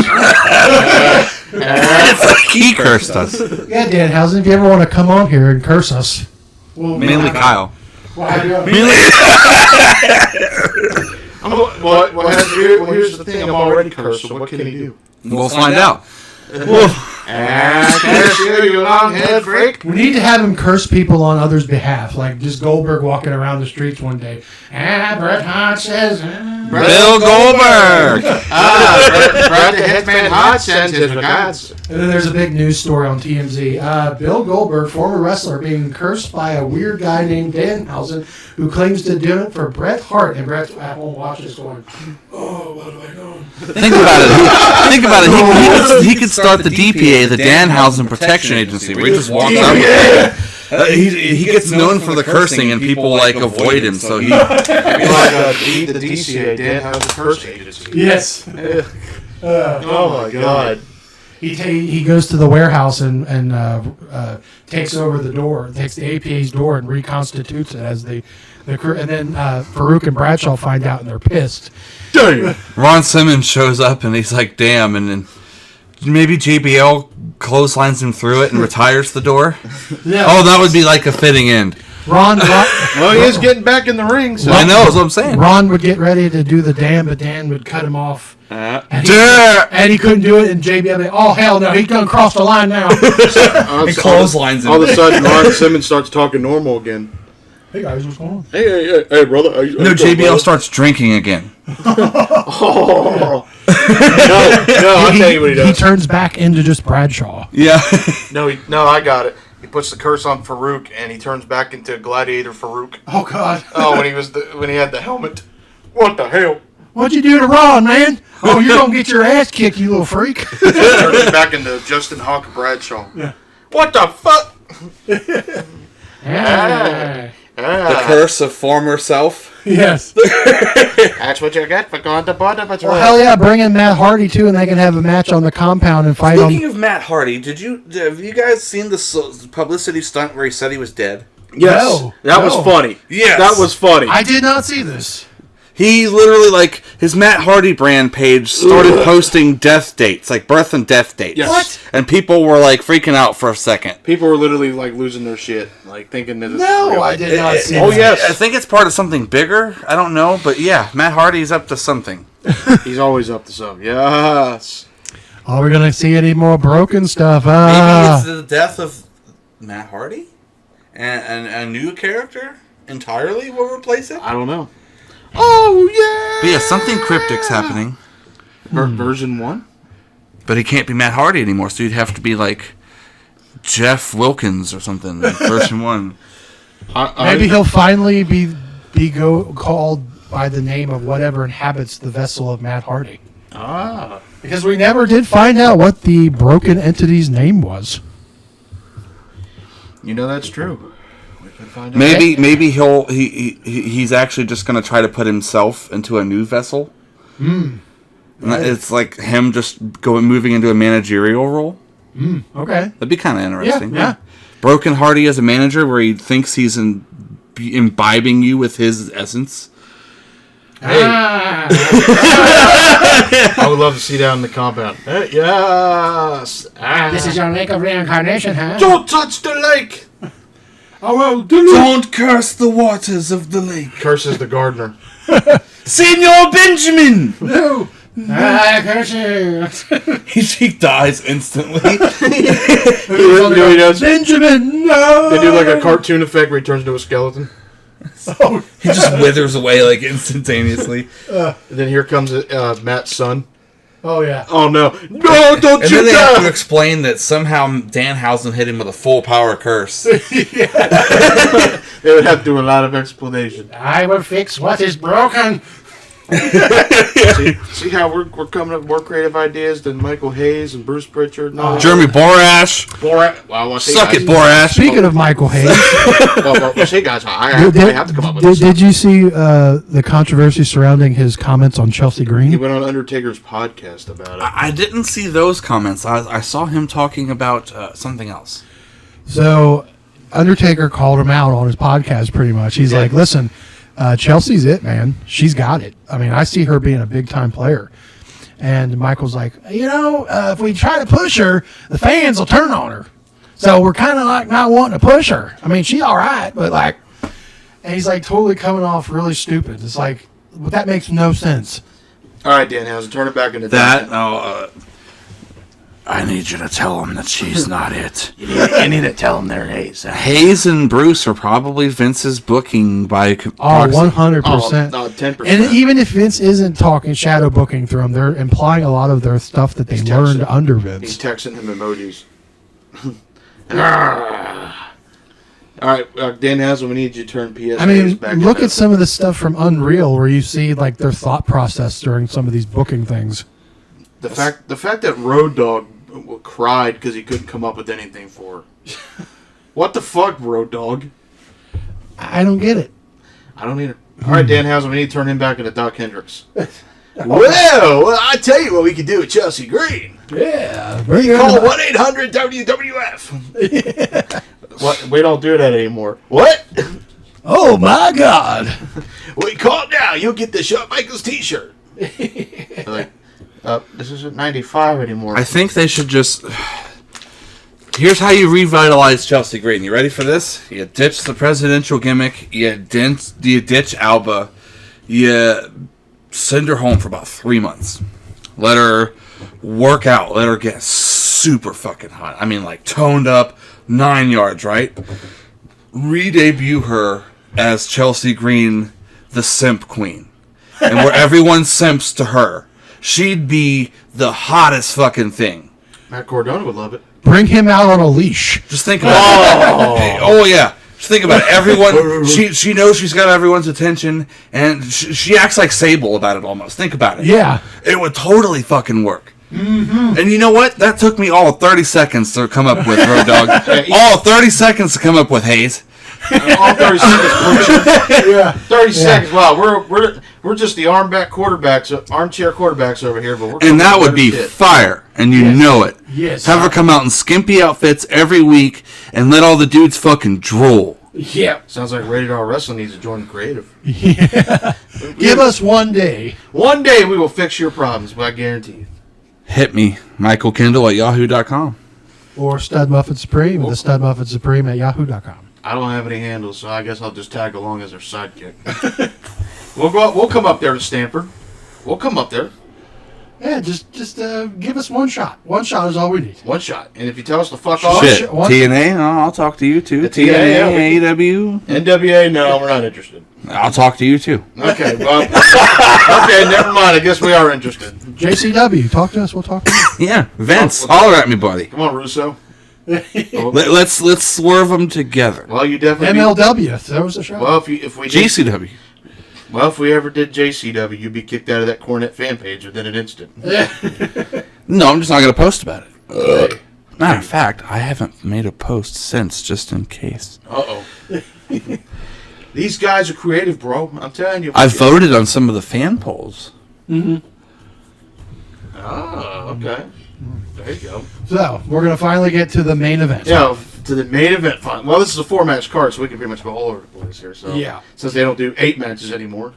It's like he cursed us. Yeah, Danhausen, if you ever want to come on here and curse us. Well, Mainly Kyle. Here's the thing. I'm already cursed, so what can he do? We'll find out. You long-head freak. We need to have him curse people on others' behalf, like just Goldberg walking around the streets one day. Bret Hart says... Bill Goldberg! Bret the Hitman Hart sends his regards. And then there's a big news story on TMZ. Bill Goldberg, former wrestler, being cursed by a weird guy named Danhausen who claims to do it for Bret Hart. And Bret's at home watching going, oh, what do I know? Think about it. He could start the DPA, the Danhausen Protection Agency, where he just walks up. He gets known for the cursing, and people like avoid him. So he. The DCA, Danhausen Curse Agency. Yes. Oh my God. He goes to the warehouse and takes over the door, takes the APA's door and reconstitutes it as the and then Farouk and Bradshaw find out and they're pissed. Damn. Ron Simmons shows up and he's like, "Damn!" And then maybe JBL clotheslines him through it and retires the door. Yeah. Oh, that would be like a fitting end. Ron Well, he is getting back in the ring. So. I know, that's what I'm saying. Ron would get ready to do the Dan, but Dan would cut him off. And he couldn't do it, and JBL would be, oh, hell no, he's done crossed the line now. And clotheslines him. All of a sudden, Ron Simmons starts talking normal again. Hey, guys, what's going on? Hey, brother. No, JBL starts drinking again. Oh. No, I'll tell you what he does. He turns back into just Bradshaw. Yeah. No, I got it. He puts the curse on Farouk, and he turns back into Gladiator Farouk. Oh, God. Oh, when he had the helmet. What the hell? What'd you do to Ron, man? Oh, you're going to get your ass kicked, you little freak. Turns back into Justin Hawk Bradshaw. Yeah. What the fuck? The curse of former self. Yes. That's what you get for going to Border Patrol. Well, hell yeah, bring in Matt Hardy, too, and they can have a match on the compound and fight on... Speaking of Matt Hardy, have you guys seen the publicity stunt where he said he was dead? Yes. No. That was funny. Yes. That was funny. I did not see this. He literally, his Matt Hardy brand page started posting death dates, birth and death dates. Yes. What? And people were, freaking out for a second. People were literally, losing their shit, thinking that this is real. I did not see Oh, that. yes. I think it's part of something bigger. I don't know. But, yeah, Matt Hardy's up to something. He's always up to something. Yes. Are we gonna see any more broken stuff? Maybe it's the death of Matt Hardy, and a new character entirely will replace it. I don't know. Oh yeah. But yeah, something cryptic's happening. Version 1. But he can't be Matt Hardy anymore, so you'd have to be like Jeff Wilkins or something. Version 1. Maybe he'll finally be called by the name of whatever inhabits the vessel of Matt Hardy. Ah. Because we never did find out what the broken entity's name was. You know that's true. We could find out. Maybe he's actually just gonna try to put himself into a new vessel. Right. It's like him just moving into a managerial role. Okay. That'd be kind of interesting. Yeah. Broken Hardy as a manager, where he thinks he's imbibing you with his essence. Hey. I would love to see down in the compound. Hey, yes. This is your lake of reincarnation, huh? Don't touch the lake. Oh, well, Don't curse the waters of the lake. Curses the gardener. Senor Benjamin! No. I curse you. He dies instantly. He does. Benjamin, no. They do like a cartoon effect where he turns into a skeleton. Oh. He just withers away like instantaneously. And then here comes Matt's son. Oh, yeah. Oh no! No! Don't And you then they have to dare! explain that somehow Danhausen hit him with a full power curse. They would have to do a lot of explanation. I will fix what is broken. See how we're coming up with more creative ideas than Michael Hayes and Bruce Pritchard? No, Jeremy Borash. Well, see, Suck guys. it, Borash. Speaking of Michael Hayes, Well, see, guys, I have to come up with this. did you see the controversy surrounding his comments on Chelsea He Green? went on Undertaker's podcast about it. I didn't see those comments. I saw him talking about something else. So, Undertaker called him out on his podcast pretty much. He's like, listen, Chelsea's it, man. She's got it. I mean, I see her being a big-time player. And Michael's like, if we try to push her, the fans will turn on her. So we're kind of like not wanting to push her. I mean, she's all right, but like, and he's like totally coming off really stupid. It's like, that makes no sense. All right, Danhausen, turn it back into That, I need you to tell him that she's not it. You need to tell him they're Hayes. Hayes and Bruce are probably Vince's booking by Oh, proxy. 100%. No, 10%. And even if Vince isn't talking shadow booking through them, they're implying a lot of their stuff that they learned under He's Vince. texting him emojis. All right, Danhausen, we need you to turn PSAs I mean, back look into- at some of the stuff from Unreal where you see like their thought process during some of these booking things. The fact that Road Dogg cried because he couldn't come up with anything for her. What the fuck, Road Dogg? I don't get it. I don't either. All right, Danhausen, we need to turn him back into Doc Hendricks. Well, I tell you what we could do with Chelsea Green. Yeah. Call 1-800-WWF. What? We don't do that anymore. What? Oh my God. We call now. You'll get the Shawn Michaels T-shirt. Like, this isn't 95 anymore. I think they should just... Here's how you revitalize Chelsea Green. You ready for this? You ditch the presidential gimmick. You ditch Alba. You send her home for about 3 months. Let her work out. Let her get super fucking hot. I mean, like, toned up, 9 yards, right? Re-debut her as Chelsea Green, the simp queen. And where everyone simps to her. She'd be the hottest fucking thing. Matt Cardona would love it. Bring him out on a leash. Just think about it. Oh, yeah. Just think about it. Everyone, she knows she's got everyone's attention, and she acts like Sable about it almost. Think about it. Yeah. It would totally fucking work. Mm-hmm. And you know what? That took me all 30 seconds to come up with, Road Dogg. All 30 seconds to come up with Hayes. All 30 seconds. Yeah. 30 seconds. Wow, we're just the armchair quarterbacks over here, but we're And that would be fire, and you know it. Yes. Have her come out in skimpy outfits every week, and let all the dudes fucking drool. Yeah. Sounds like Rated R Wrestling needs to join creative. Yeah. Give us one day. One day we will fix your problems, but I guarantee you. Hit me, Michael Kendall at yahoo.com. Or Stud Muffin Supreme with the Stud Muffin Supreme at yahoo.com. I don't have any handles, so I guess I'll just tag along as their sidekick. We'll come up there to Stanford. We'll come up there. Yeah, just give us one shot. One shot is all we need. One shot. And if you tell us to fuck off, Shit. TNA, I'll talk to you too. The TNA, AEW. NWA, no, we're not interested. I'll talk to you too. Okay, well, okay, never mind. I guess we are interested. JCW, talk to us. We'll talk to you. Yeah, Vince, holler at me, buddy. Come on, Russo. Let's swerve them together. Well, you definitely. MLW, that was a shot. Well, if we did, GCW. well, if we ever did JCW, you'd be kicked out of that Cornet fan page within an instant. No, I'm just not going to post about it. Okay. Matter of fact, I haven't made a post since, just in case. Uh-oh. These guys are creative, bro. I'm telling you. I voted on some of the fan polls. Mm-hmm. Oh, okay. There you go. So, we're going to finally get to the main event. Yeah, to the main event. Well, this is a 4-match card, so we can pretty much go all over the place here. So, Yeah. Since they don't do 8 matches anymore.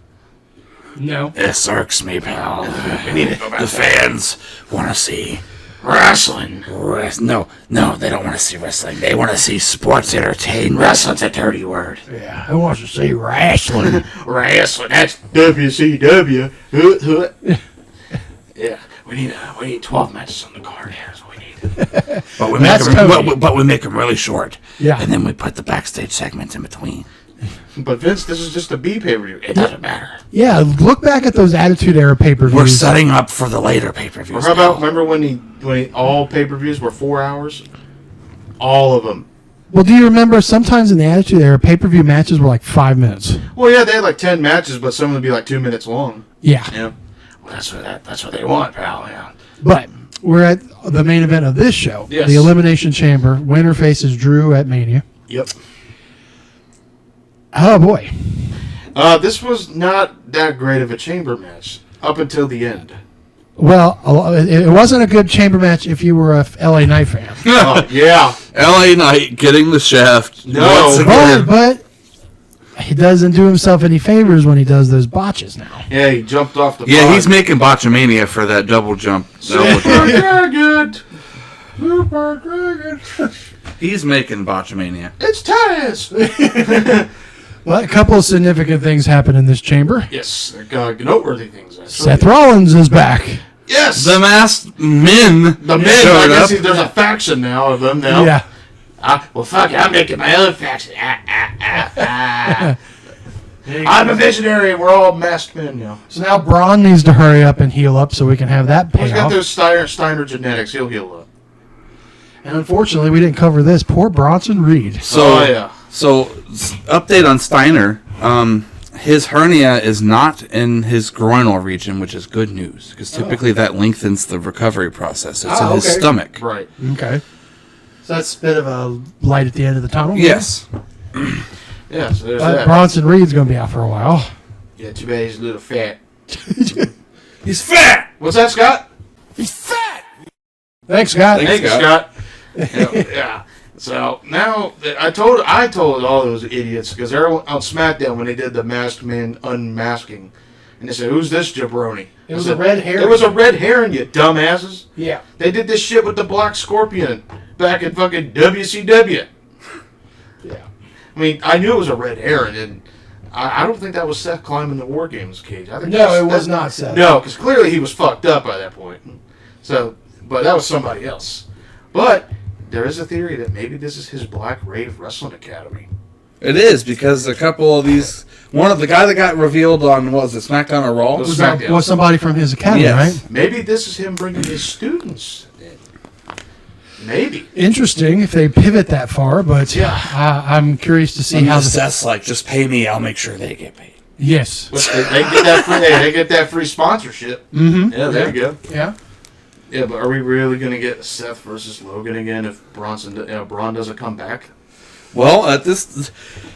No. This irks me, pal. We need to go back The to fans want to see wrestling. No, they don't want to see wrestling. They want to see sports entertainment. Wrestling's a dirty word. Yeah, who wants to see wrestling? Wrestling. That's WCW. Yeah, we need 12 matches on the card. That's what we need. But we make them really short. Yeah. And then we put the backstage segments in between. But Vince, this is just a B pay-per-view. It doesn't matter. Yeah, look back at those Attitude Era pay-per-views. We're setting up for the later pay-per-views. Or how about, remember when all pay-per-views were 4 hours? All of them. Well, do you remember sometimes in the Attitude Era, pay-per-view matches were like 5 minutes? Well, yeah, they had like 10 matches, but some would be like 2 minutes long. Yeah. Yeah. Well, that's what they want, pal. Yeah. But we're at the main event of this show. Yes. The Elimination Chamber. Winner faces Drew at Mania. Yep. Oh, boy. This was not that great of a chamber match up until the end. Well, it wasn't a good chamber match if you were a LA Knight fan. Oh, yeah. LA Knight getting the shaft. No. Once again. But he doesn't do himself any favors when he does those botches now. Yeah, he jumped off the Yeah, pod. he's making botchamania for that double jump. Super good. Super good. He's making botchamania. It's Taz. Well, a couple of significant things happen in this chamber. Yes, they're noteworthy things. Actually. Seth Rollins is back. Yes. The masked men. The men. showed I guess up. there's a faction now of them now. Yeah. Well, fuck it. I'm making my own faction. I'm a visionary. We're all masked men now. So now Braun needs to hurry up and heal up so we can have that He's got payoff. those Steiner genetics. He'll heal up. And unfortunately, we didn't cover this. Poor Bronson Reed. Oh, yeah. So, update on Steiner. His hernia is not in his groinal region, which is good news, because typically that lengthens the recovery process. It's in his okay. stomach. Right. Okay. So that's a bit of a light at the end of the tunnel. Yes. Yeah, so there's But that. Bronson Reed's going to be out for a while. Yeah, too bad he's a little fat. He's fat! What's that, Scott? Thanks, Scott. Thanks. Thank you, Scott. Yeah. So now I told all those idiots because they're on SmackDown when they did the Masked Man unmasking, and they said, "Who's this jabroni?" It was a red herring. It was a red herring, you dumbasses. Yeah. They did this shit with the Black Scorpion back in fucking WCW. Yeah. I mean, I knew it was a red herring, and I don't think that was Seth climbing the War Games cage. I think No, it was not Seth. No, because clearly he was fucked up by that point. So, but that was somebody else. But there is a theory that maybe this is his Black Rave Wrestling Academy. It is, because a couple of these... One of the guy that got revealed on, what was it, SmackDown or Raw? Was SmackDown. Was somebody from his academy, Yes. right? Maybe this is him bringing his students in. Maybe. Interesting if they pivot that far, but Yeah. I'm curious to see how Seth's like, just pay me, I'll make sure they get paid. Yes. But they get that free. They get that free sponsorship. Mm-hmm. Yeah, there you go. Yeah. Yeah, but are we really going to get Seth versus Logan again if Braun doesn't come back? Well, at this...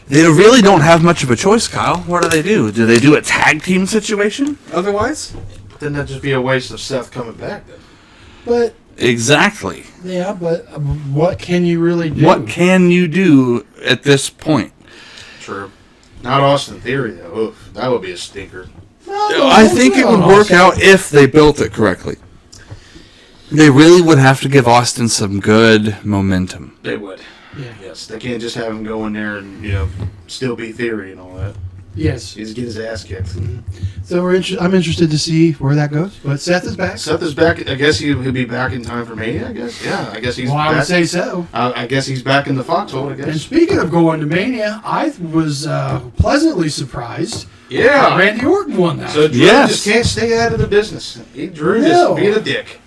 They really don't have much of a choice, Kyle. What do? Do they do a tag team situation otherwise? Then that'd just be a waste of Seth coming back then. But, Exactly. yeah, but what can you really do? What can you do at this point? True. Not Austin Theory, though. Oof, that would be a stinker. I think it would work out if they built it correctly. They really would have to give Austin some good momentum. They would. Yeah. Yes, they can't just have him go in there and, still be Theory and all that. Yes. He's getting his ass kicked. So I'm interested to see where that goes. But Seth is back. Seth is back. I guess he'll be back in time for Mania, I guess. Yeah, I guess he's Well, back. I would say so. I guess he's back in the foxhole, I And guess. speaking of going to Mania, I was pleasantly surprised that Yeah. Randy Orton won that. So Drew Yes. just can't stay out of the business. Drew No. just being a dick.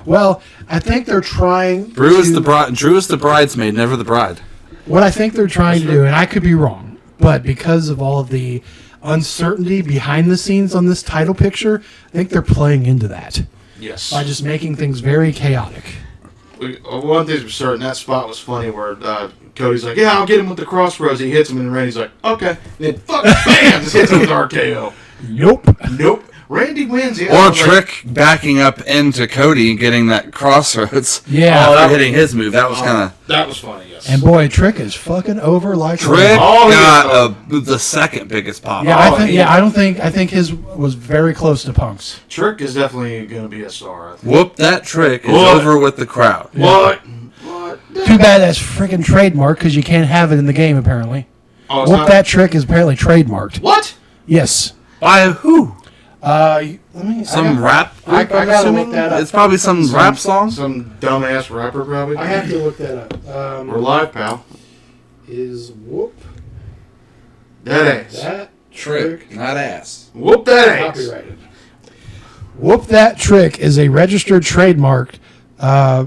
Well, I think they're trying. Drew is the bride. Drew is the bridesmaid, never the bride. What I think they're trying to do, and I could be wrong, but because of all of the uncertainty behind the scenes on this title picture, I think they're playing into that Yes. by just making things very chaotic. One thing's for certain, that spot was funny where Cody's like, yeah, I'll get him with the crossroads. He hits him, and Randy's like, okay. And then, fuck, bam, just hits him with RKO. Nope. Nope. Randy wins. Yeah, Or I was like, Trick backing up into Cody and getting that crossroads. Yeah. After hitting his move. That was kind of. that was funny, yes. And boy, Trick is fucking over like Trick Oh, got the second biggest pop. Yeah, I think his was very close to Punk's. Trick is definitely going to be a star, I think. Whoop that Trick is What? over with the crowd. What? Too bad that's freaking trademarked because you can't have it in the game apparently. Oh, it's Whoop not- that trick is apparently trademarked. What? Yes. By who? Let me. Some rap? I group, I'm gotta assuming? look that up. It's probably some rap song. Some dumbass rapper, probably. I have to look that up. We're live, pal. Is whoop That ass. that Trick, not ass. Whoop that ass. copyrighted? Whoop that trick is a registered trademark,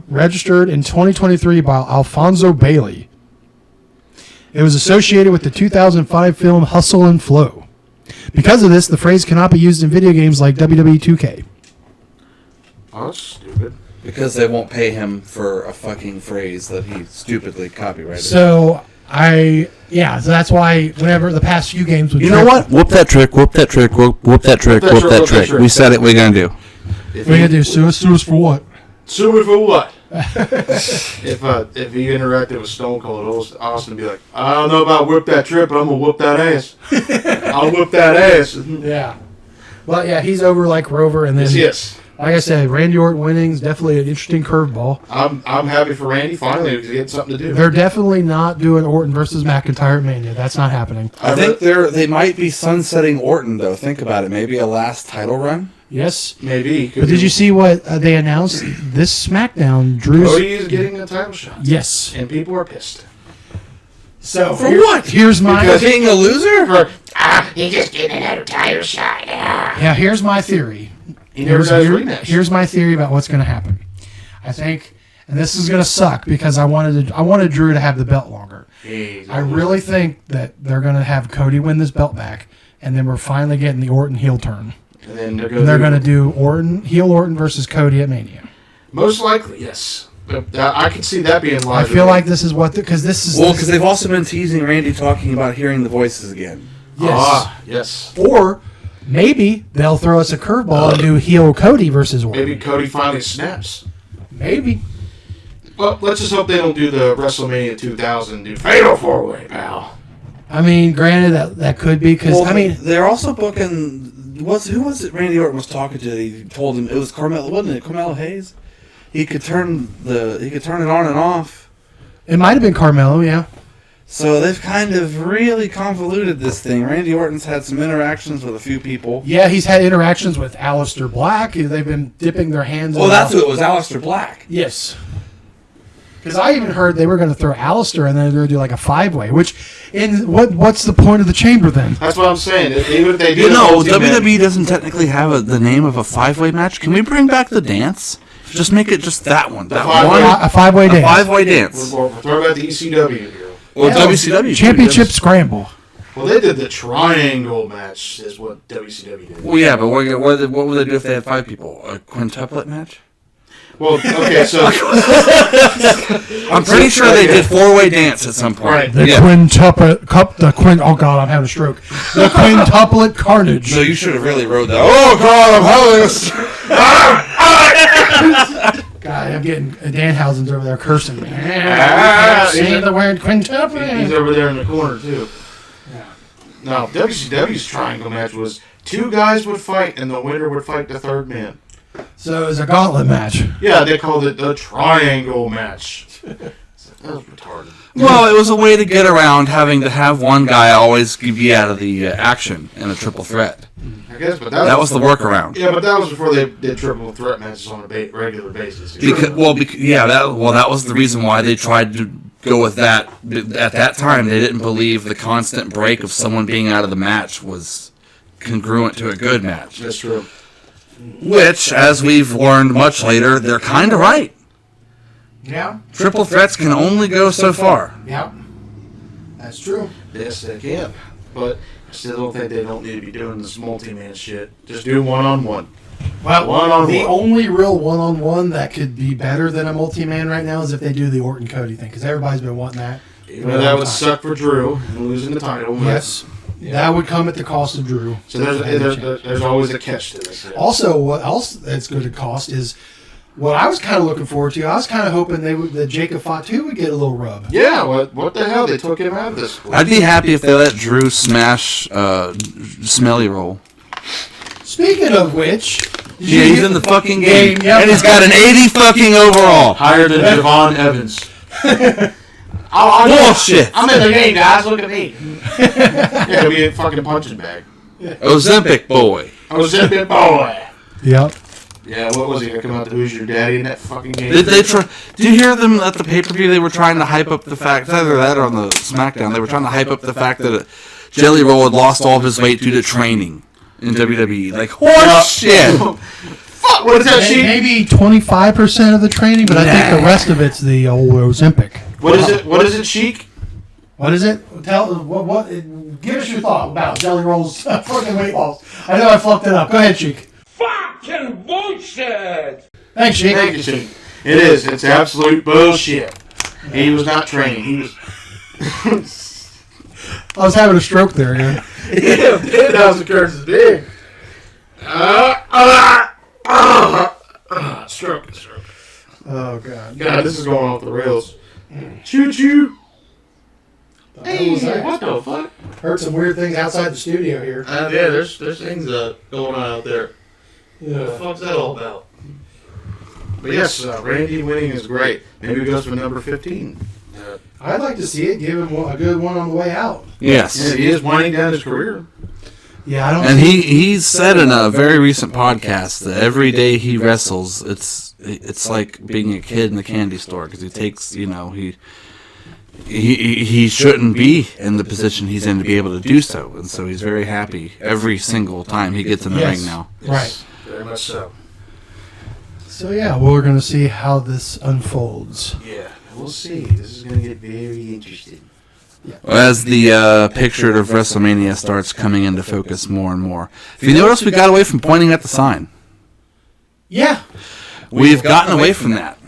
registered in 2023 by Alfonso Bailey. It was associated with the 2005 film Hustle and Flow. Because of this, the phrase cannot be used in video games like WWE 2K. Oh, that's stupid. Because they won't pay him for a fucking phrase that he stupidly copyrighted. So so that's why whenever the past few games would You know what? Whoop that trick, whoop that trick, whoop that trick, whoop that trick. We said it, we're going to do. If What are you gonna do? Sue us for what? Sue me for what? if he interacted with Stone Cold Austin, be like, I don't know about whip that trip, but I'm gonna whoop that ass. I'll whoop that ass. Yeah. Well, yeah, he's over like Rover, and then Yes. like I said, Randy Orton winning is definitely an interesting curveball. I'm happy for Randy finally to get something to do. They're definitely not doing Orton versus McIntyre at Mania. That's not happening. I think they might be sunsetting Orton, though. Think about it. Maybe a last title run? Yes. Maybe. But did you see what they announced this SmackDown? Drew's. Cody is getting a title shot. Yes. And people are pissed. So For what? Here's my Because- Being a loser? He's just getting another title shot. yeah. Here's my theory. He never does rematch. Here's my theory about what's going to happen. I think, and this is going to suck because I wanted Drew to have the belt longer. I really think that they're going to have Cody win this belt back, and then we're finally getting the Orton heel turn. And then And they're going to do heel Orton versus Cody at Mania. Most likely, yes. But, I can see that being I live. feel like this is what because this is Well, because they've also been teasing Randy talking about hearing the voices again. yes. Yes. Or maybe they'll throw us a curveball and do heel Cody versus Orton. Maybe Cody finally snaps. Maybe. Well, let's just hope they don't do the WrestleMania 2000 do Fatal 4-Way, pal. I mean, granted that could be because Well, I mean they're also booking. Who was it? Randy Orton was talking to. He told him it was Carmelo, wasn't it? Carmelo Hayes. He could turn it on and off. it might have been Carmelo, yeah. So they've kind of really convoluted this thing. Randy Orton's had some interactions with a few people. Yeah, he's had interactions with Aleister Black. They've been dipping their hands. Oh, that's who it was. Aleister Black. Yes. Because I even heard they were going to throw Aleister and then they're going to do like a 5-way. Which, what's the point of the chamber then? That's what I'm saying. Even if they do, You know, WWE doesn't technically have the name of a 5-way match. Can we bring back the dance? Just make it just that one. That five-way- one. A 5-way dance. 5-way dance. We're throwing back the ECW here. Or Yeah, WCW. Championship Scramble. Well, they did the triangle match, is what WCW did. Well, yeah, but what would they do if they had 5 people? A quintuplet match? Well, okay, so I'm pretty sure they did 4-way dance at some point. Right. The Yeah. quintuplet, oh God, I'm having a stroke. The quintuplet carnage. So you should have really wrote that. Oh God, I'm having a God, I'm getting Danhausen's over there cursing me. he's Say a- the word he's quintuplet. over there in the corner, too. Now, WCW's triangle match was 2 guys would fight, and the winner would fight the 3rd man. So it was a gauntlet match. Yeah, they called it the triangle match. That was retarded. Well, it was a way to get around having to have one guy always be out of the action in a triple threat. I guess, but That was the workaround. Yeah, but that was before they did triple threat matches on a regular basis. That was the reason why they tried to go with that. At that time, they didn't believe the constant break of someone being out of the match was congruent to a good match. That's true. Which, as we've learned much later, they're kind of right. Yeah. Triple threats can only go so far. Yeah. That's true. Yes, they can. But I still don't think they don't need to be doing this multi-man shit. Just do one-on-one. Well, One-on-one. the only real one-on-one that could be better than a multi-man right now is if they do the Orton Cody thing, because everybody's been wanting that. That would suck for Drew, losing the title. Yes. That would come at the cost of Drew. So there's always a catch to this. Also, what else that's going to cost is what I was kind of looking forward to. I was kind of hoping that Jacob Fatu would get a little rub. Yeah, what the hell? They took him out of this. I'd be happy if they let Drew smash Smelly Roll. Speaking of which, Yeah, he's in the fucking game. Yep. And he's got an 80 fucking overall. Higher than Javon Evans. Bullshit. I'm in the game, guys. Look at me. Yeah, he'll be a fucking punching bag. Ozempic boy. I was a bit boy. Yep. Yeah, what was he gonna come out to Who's Your Daddy in that fucking game? Did they try? Do you hear them at the pay-per-view? They were trying to hype up the fact, either that or on the SmackDown, they were trying to hype up the fact that Jelly Roll had lost all of his weight due to training in WWE. Like, horse shit. Fuck, what is that sheet? Maybe 25% of the training, but I think the rest of it's the old Ozempic. What is it? What is it, Sheik? What is it? What? Give us your thought about Jelly Roll's fucking weight loss. I know I fucked it up. Go ahead, Sheik. Fucking bullshit! Thanks, Sheik. Thank you, Sheik. It is. It's absolute bullshit. He was not training. He was. I was having a stroke there, yeah. Yeah, 10,000 curves is big. Stroke. Oh, God. God, this is going off the rails. Choo choo. Hey, What the fuck? heard some weird things outside the studio here. Yeah, there's things going on out there. What the fuck's that all about? But yes, Randy winning is great. Maybe he goes for number 15. I'd like to see it. Give him a good one on the way out. Yes. Yeah, he is winding down his career. Yeah, I don't. And he said in a very recent podcast that every day he wrestles, it's like being a kid in the candy store because he takes, he shouldn't be in the position he's in to be able to do so, and so he's very happy every single time he gets in the ring now. Right. Very much so. So yeah, we're gonna see how this unfolds. Yeah, we'll see. This is going to get very interesting. As the picture of WrestleMania starts coming into focus more and more. If you notice, we got away from pointing at the sign. Yeah. We've gotten away from that.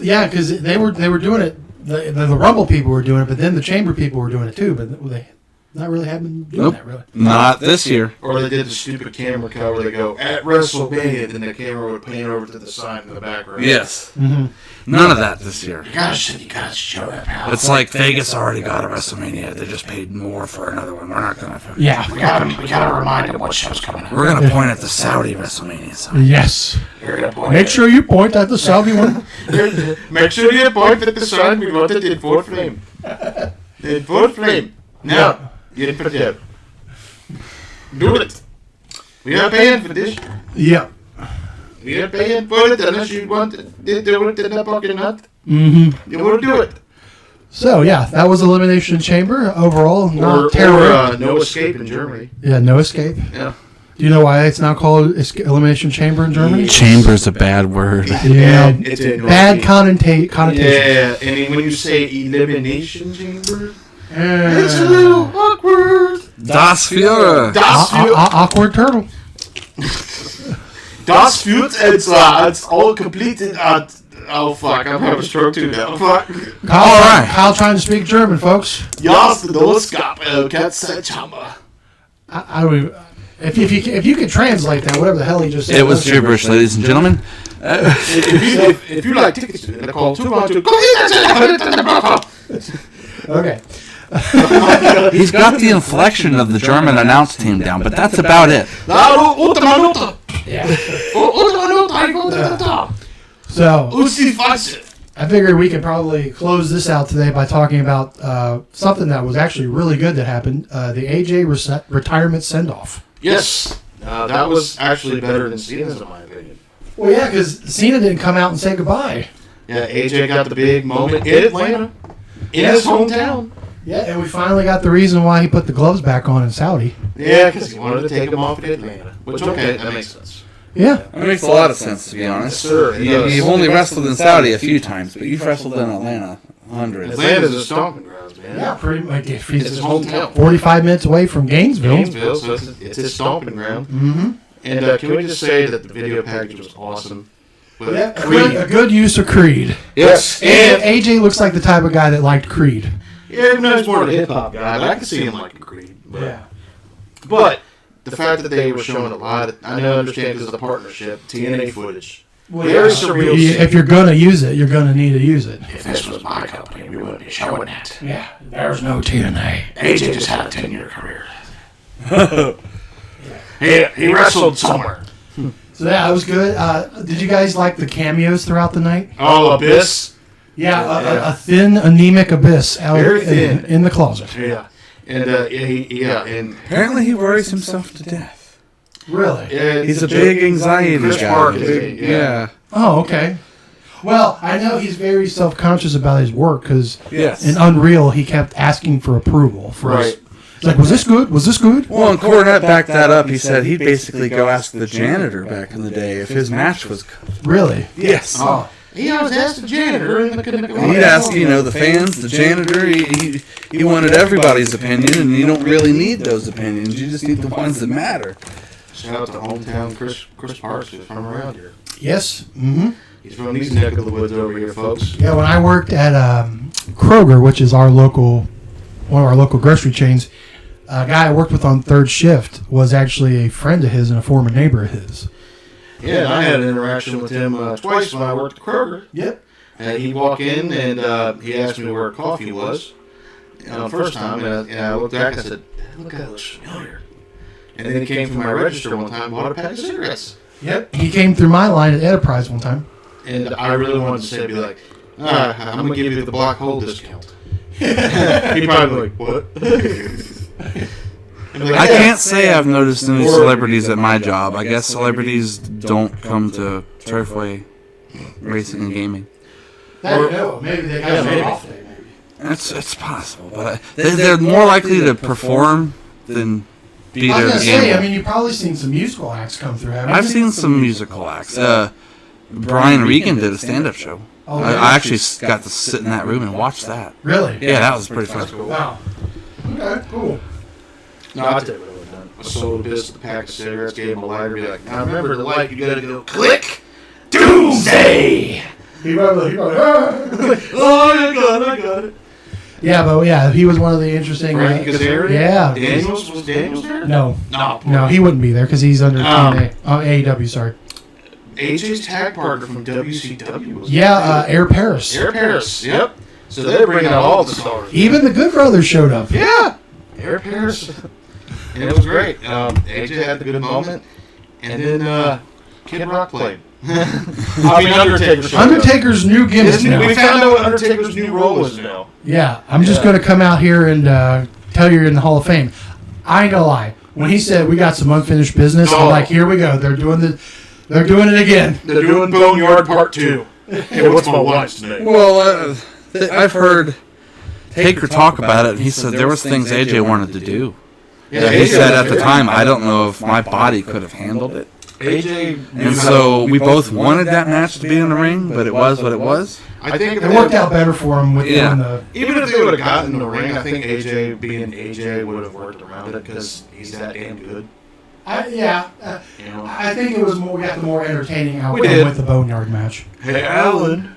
Yeah, because they were doing it. The Rumble people were doing it, but then the Chamber people were doing it too. But they not really have been doing that really. Not this year. Or they did the stupid camera cover. They go, at WrestleMania, then the camera would pan over to the sign in the background. Yes. Mm-hmm. None of that this year. You gotta show that power. It's like Vegas already got a WrestleMania. They just paid more for another one. We're not gonna. Yeah. We gotta remind them what show's coming up. We're gonna point at the Saudi WrestleMania sign. Yes. We're gonna point Make sure you point at the Saudi one. Make sure you point at the sign. We want it in full flame. In full flame. Now, you didn't put it there. Do it. We are paying for this. Yeah. We are paying for it unless you want to do it in the parking lot. Mm-hmm. You will do it. So yeah, that was Elimination Chamber overall. Not Or terrible. No Escape in Germany. Yeah, no escape. Yeah. Do you know why it's now called Elimination Chamber in Germany? Chamber's a bad word. Yeah. It's a Bad connotations. Yeah, and when you say Elimination Chamber, it's a little awkward. Das Führer. Das Führer. Awkward turtle. Das Führer, it's all completed at... Oh, fuck, I'm having a stroke too now. Fuck. Kyle trying to speak German, folks. Jas, das gab Katze Chamber. I don't even... If you could translate that, whatever the hell he just said. It was gibberish, ladies and gentlemen. If you like tickets to it, call 212. Okay. He's got the inflection of the German announce team down, but that's about it. Yeah. So, I figured we could probably close this out today by talking about something that was actually really good that happened. The AJ retirement send-off. Yes. That was actually better than Cena's, in my opinion. Well, yeah, because Cena didn't come out and say goodbye. Yeah, AJ got the big moment in Atlanta, in his hometown. Yeah, and we finally got the reason why he put the gloves back on in Saudi. Yeah, because he wanted to take them off in Atlanta. Which, okay, that makes sense. Yeah. That makes a lot of sense, to be honest. Sure, You've only wrestled in Saudi a few times, but you've wrestled in Atlanta hundreds. Atlanta's a stomping grounds, man. Yeah, pretty much. It's his hometown. 45 minutes away from Gainesville. So it's his stomping ground. Mm-hmm. And can we just say that the video package was awesome? With Yeah, Creed. a good use of Creed. Yes. And AJ looks like the type of guy that liked Creed. Yeah, even though he's more of a hip-hop guy, but I can see him liking Creed. But the fact that they were showing a lot, I know, understand because of the partnership, TNA footage. Well, Very surreal. If you're going to use it, you're going to need to use it. If this was my company, we wouldn't be showing it. Yeah, there's no TNA. AJ just had a 10-year career. he wrestled somewhere. So that was good. Did you guys like the cameos throughout the night? Oh, Abyss. Yeah, a thin, anemic Abyss out Very thin. in the closet. Yeah. And, and Apparently he worries himself to death. Really? He's a big anxiety Chris guy. Park is Yeah. Oh, okay. Well, I know he's very self-conscious about his work because Yes. in Unreal he kept asking for approval. Right. It's like, was this good? Was this good? Well, and Cornette backed that up. He said he'd basically go ask the janitor back in the day if his match was good. Really? Yes. Oh. He always asked the janitor. He'd ask, the fans, the janitor. He wanted everybody's opinion, and you don't really need those opinions. You just need the ones that matter. Shout out to hometown Chris Parks, who's from around here. Yes. Mm-hmm. He's from these neck of the woods over here, folks. Yeah, when I worked at Kroger, which is one of our local grocery chains, a guy I worked with on third shift was actually a friend of his and a former neighbor of his. Yeah, and I had an interaction with him twice when I worked at Kroger. Yep. And he'd walk in and he asked me where coffee was. First time, and I looked back and I said, "Look, that looks familiar." And then he came through my register one time and bought a pack of cigarettes. Yep. He came through my line at Enterprise one time. And I really wanted to be like, I'm going to give you the black hole discount. He'd probably be like, what? I can't say I've noticed any celebrities at my job. I guess celebrities don't come to Turfway Racing and Gaming. Maybe they got maybe. an off day. Maybe. It's possible, but they're more likely to perform than be I there was to gonna say, gamble. I mean, you've probably seen some musical acts come through. Haven't I've you? seen some musical acts. Brian Regan did a stand-up show. Oh, I actually got to sit in that room and watch that. Really? Yeah, that was pretty fun. Wow. Okay, cool. No, I'll tell you what I would have done. I sold a pack of cigarettes, gave him a lighter, be like, now remember the light, you gotta go click. Doomsday! He probably Oh, I got it. Yeah, but yeah, he was one of the interesting. Frank Kazarian? Yeah. Was Daniels there? No, No. he wouldn't be there because he's under TNA. AEW, sorry. AJ's tag partner from WCW was Yeah, Air Paris. Air Paris, yep. So they're bringing out all the stars. Even the Good Brothers showed up. Yeah, Air Paris. And it was great. AJ had the good moment. And then Kid Rock played. Undertaker showed up. Undertaker's new gimmick now. We found out what Undertaker's new role is now. Yeah, I'm just going to come out here and tell you you're in the Hall of Fame. I ain't gonna lie. When he said we got some unfinished business, I'm like, here we go. They're doing it again. They're doing Boneyard Part 2. Hey, what's my wife's name? Well, I've heard Taker talk about it, and he said there was things AJ wanted to do. Yeah, He said at the time, I don't know if my body could have handled it. AJ And so we both wanted that match to be in the ring, but it was what it was. I think It worked out better for him with doing the. even if they would have gotten in the ring, I think AJ being AJ would have worked around it because he's that damn good. You know? You I think it was more. We got the more entertaining We outcome did. with the Boneyard match. Hey, Alan.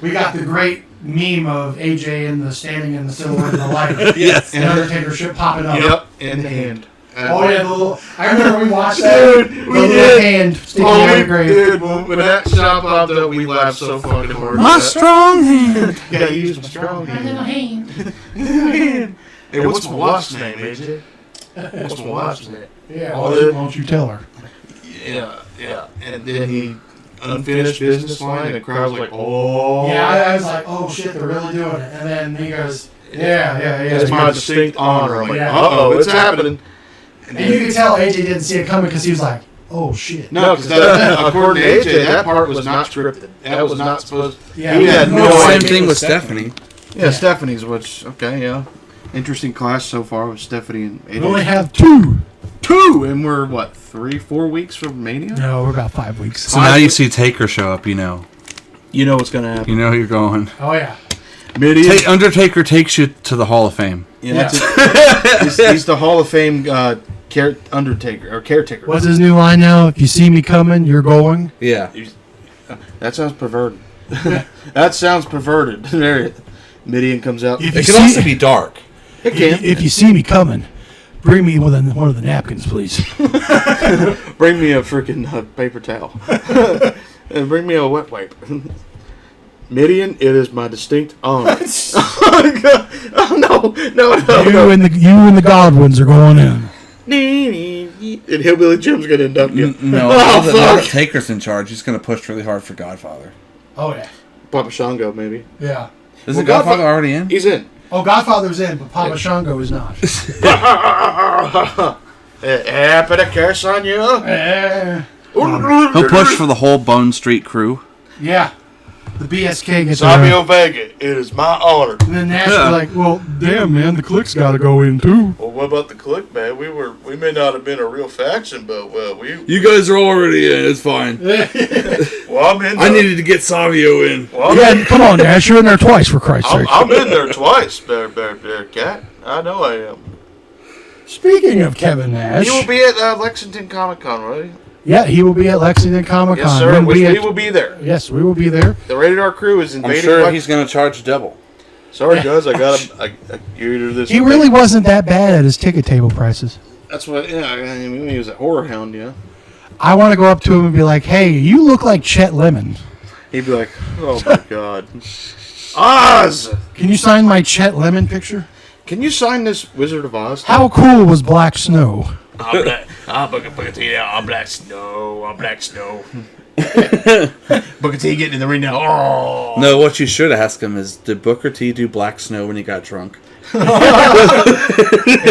We got the great meme of AJ in the standing in the silhouette of the light. Yes. And Undertaker shit popping up. Yep, in the hand. Oh yeah, the little. I remember we watched that. Dude, the we little did. hand sticking Oh, out of we the grave. did. When that shot popped up, we laughed so fucking hard. My strong hand. Gotta use my strong hand. Hey, what's my wife's name, AJ? What's my wife's name? Yeah. Why don't you tell her? Yeah. And then he unfinished business line, and the crowd's like, oh. Yeah, I was like, oh shit, they're really doing it. And then he goes, yeah. It's my distinct honor. I'm like, Yeah. uh-oh, it's happening. And you could tell AJ didn't see it coming because he was like, oh shit. No, because according to AJ, that part was not scripted. That was not supposed. Yeah, he had no Same idea. thing with Stephanie. Yeah, Stephanie's, which interesting class so far with Stephanie and AJ. We only have 2. 2, and we're what, 3-4 weeks from Mania? No, we're about 5 weeks. So now you see Taker show up, you know. You know what's gonna happen. You know you're going. Oh yeah. Undertaker takes you to the Hall of Fame. Yeah, that's it. He's the Hall of Fame Undertaker or caretaker. What's his new line now? If you see me coming, you're going. Yeah. That sounds perverted. That sounds perverted. There, Midian comes out. If It you can also see, be dark. It can. if you see me coming, bring me one of the napkins, please. Bring me a freaking paper towel. And bring me a wet wipe. Midian, it is my distinct honor. Oh no. You and the Godwins are going in. And Hillbilly Jim's gonna induct you. No, Oh, now that fuck. Taker's in charge, he's going to push really hard for Godfather. Oh yeah. Papa Shango, maybe. Yeah. Isn't Well, Godfather already in? He's in. Oh, Godfather's in, but Papa Shango is not. Put a curse on you. He'll push for the whole Bone Street crew. Yeah. The BSK gets Savio Vega, it is my honor. And then Nash was like, well, damn, man, the clique's got to go in, too. Well, what about the clique, man? We may not have been a real faction, but we. You guys are already in. It's fine. Well, I'm in. I needed to get Savio in. Well, Yeah, come on, Nash, you're in there twice, for Christ's sake. I'm in there twice, Bear Cat. I know I am. Speaking of Kevin Nash. You will be at Lexington Comic Con, right? Yeah, he will be at Lexington Comic Con. Yes, sir. We will be there. Yes, we will be there. The Rated R crew is invading. I'm sure he's going to charge double. Sorry, guys. I got him. You're either this. He really wasn't that bad at his ticket table prices. That's what. Yeah, I mean, he was a horror hound. Yeah. I want to go up to him and be like, hey, you look like Chet Lemon. He'd be like, oh my god, Oz. Can you sign my Chet Lemon picture? Can you sign this Wizard of Oz? How cool was Black Snow? I'm Booker T. I'm Black Snow. I'm Black Snow. Booker T getting in the ring now. Oh. No, what you should ask him is, did Booker T do Black Snow when he got drunk? And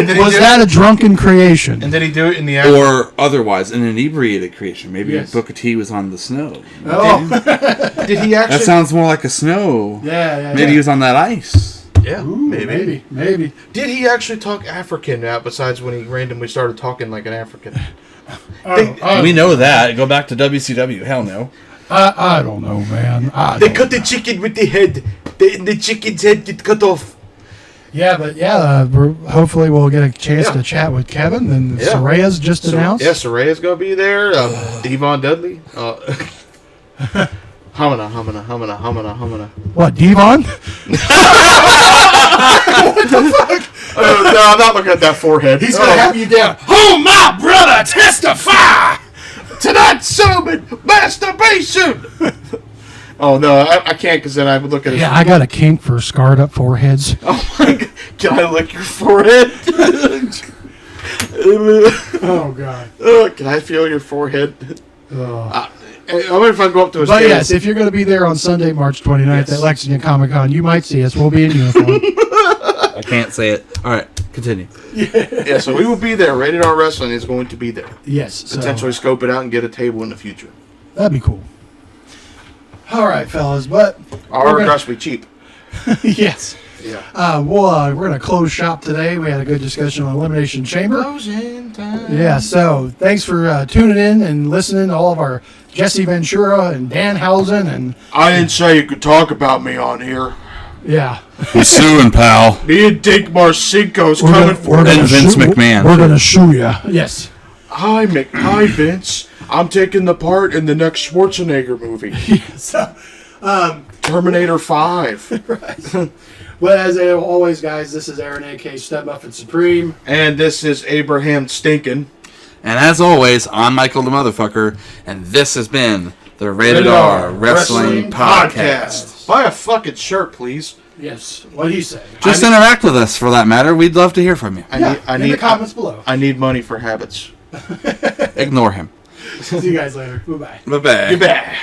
did Was that a drunken creation? And did he do it in the actual? Or otherwise, an inebriated creation. Maybe Yes. Booker T was on the snow. Oh, Did he actually? That sounds more like a snow. yeah. Maybe he was on that ice. Yeah, Ooh, maybe. maybe. Did he actually talk African now? Besides when he randomly started talking like an African. We know that. Go back to WCW. Hell no. I don't know, man. They cut the chicken with the head. The chicken's head get cut off. Yeah, but hopefully we'll get a chance to chat with Kevin. And Yeah. Soraya's just announced. Yeah, Soraya's gonna be there. Devon Dudley. Humana. What, Devon? No, I'm not looking at that forehead. He's going to have you down. Oh, my brother, testify! Tonight's sermon, masturbation. Oh no, I can't because then I would look at his. Yeah, I got a kink for scarred up foreheads. Oh my god, can I lick your forehead? Oh, God. Can I feel your forehead? Oh. I wonder if I can go up to his. But table. yes, if you're going to be there on Sunday, March 29th at Lexington Comic Con, you might see us. We'll be in uniform. I can't say it. All right, continue. Yeah, so we will be there. Rated R Wrestling is going to be there. Yes. So Potentially scope it out and get a table in the future. that'd be cool. All right, fellas, but Our autographs will be cheap. yes. Yeah. We're going to close shop today. We had a good discussion on Elimination Chamber. Closing time. Yeah, so thanks for tuning in and listening to all of our Jesse Ventura and Danhausen and I didn't say you could talk about me on here. yeah. We're suing, pal. Me and Dick Marcinko's coming for gonna- you. And Vince McMahon, We're too. going to shoe you. Yes. Hi, Vince. I'm taking the part in the next Schwarzenegger movie, So, Terminator 5. but as always, guys, this is Aaron A.K. Stud Muffin Supreme. And this is Abraham Stinkin. And as always, I'm Michael the Motherfucker, and this has been the Rated R Wrestling Podcast. Buy a fucking shirt, please. Yes. What do you say? Just interact with us, for that matter. We'd love to hear from you. I in need the comments below. I need money for habits. Ignore him. See you guys later. Bye-bye. Bye-bye. Goodbye.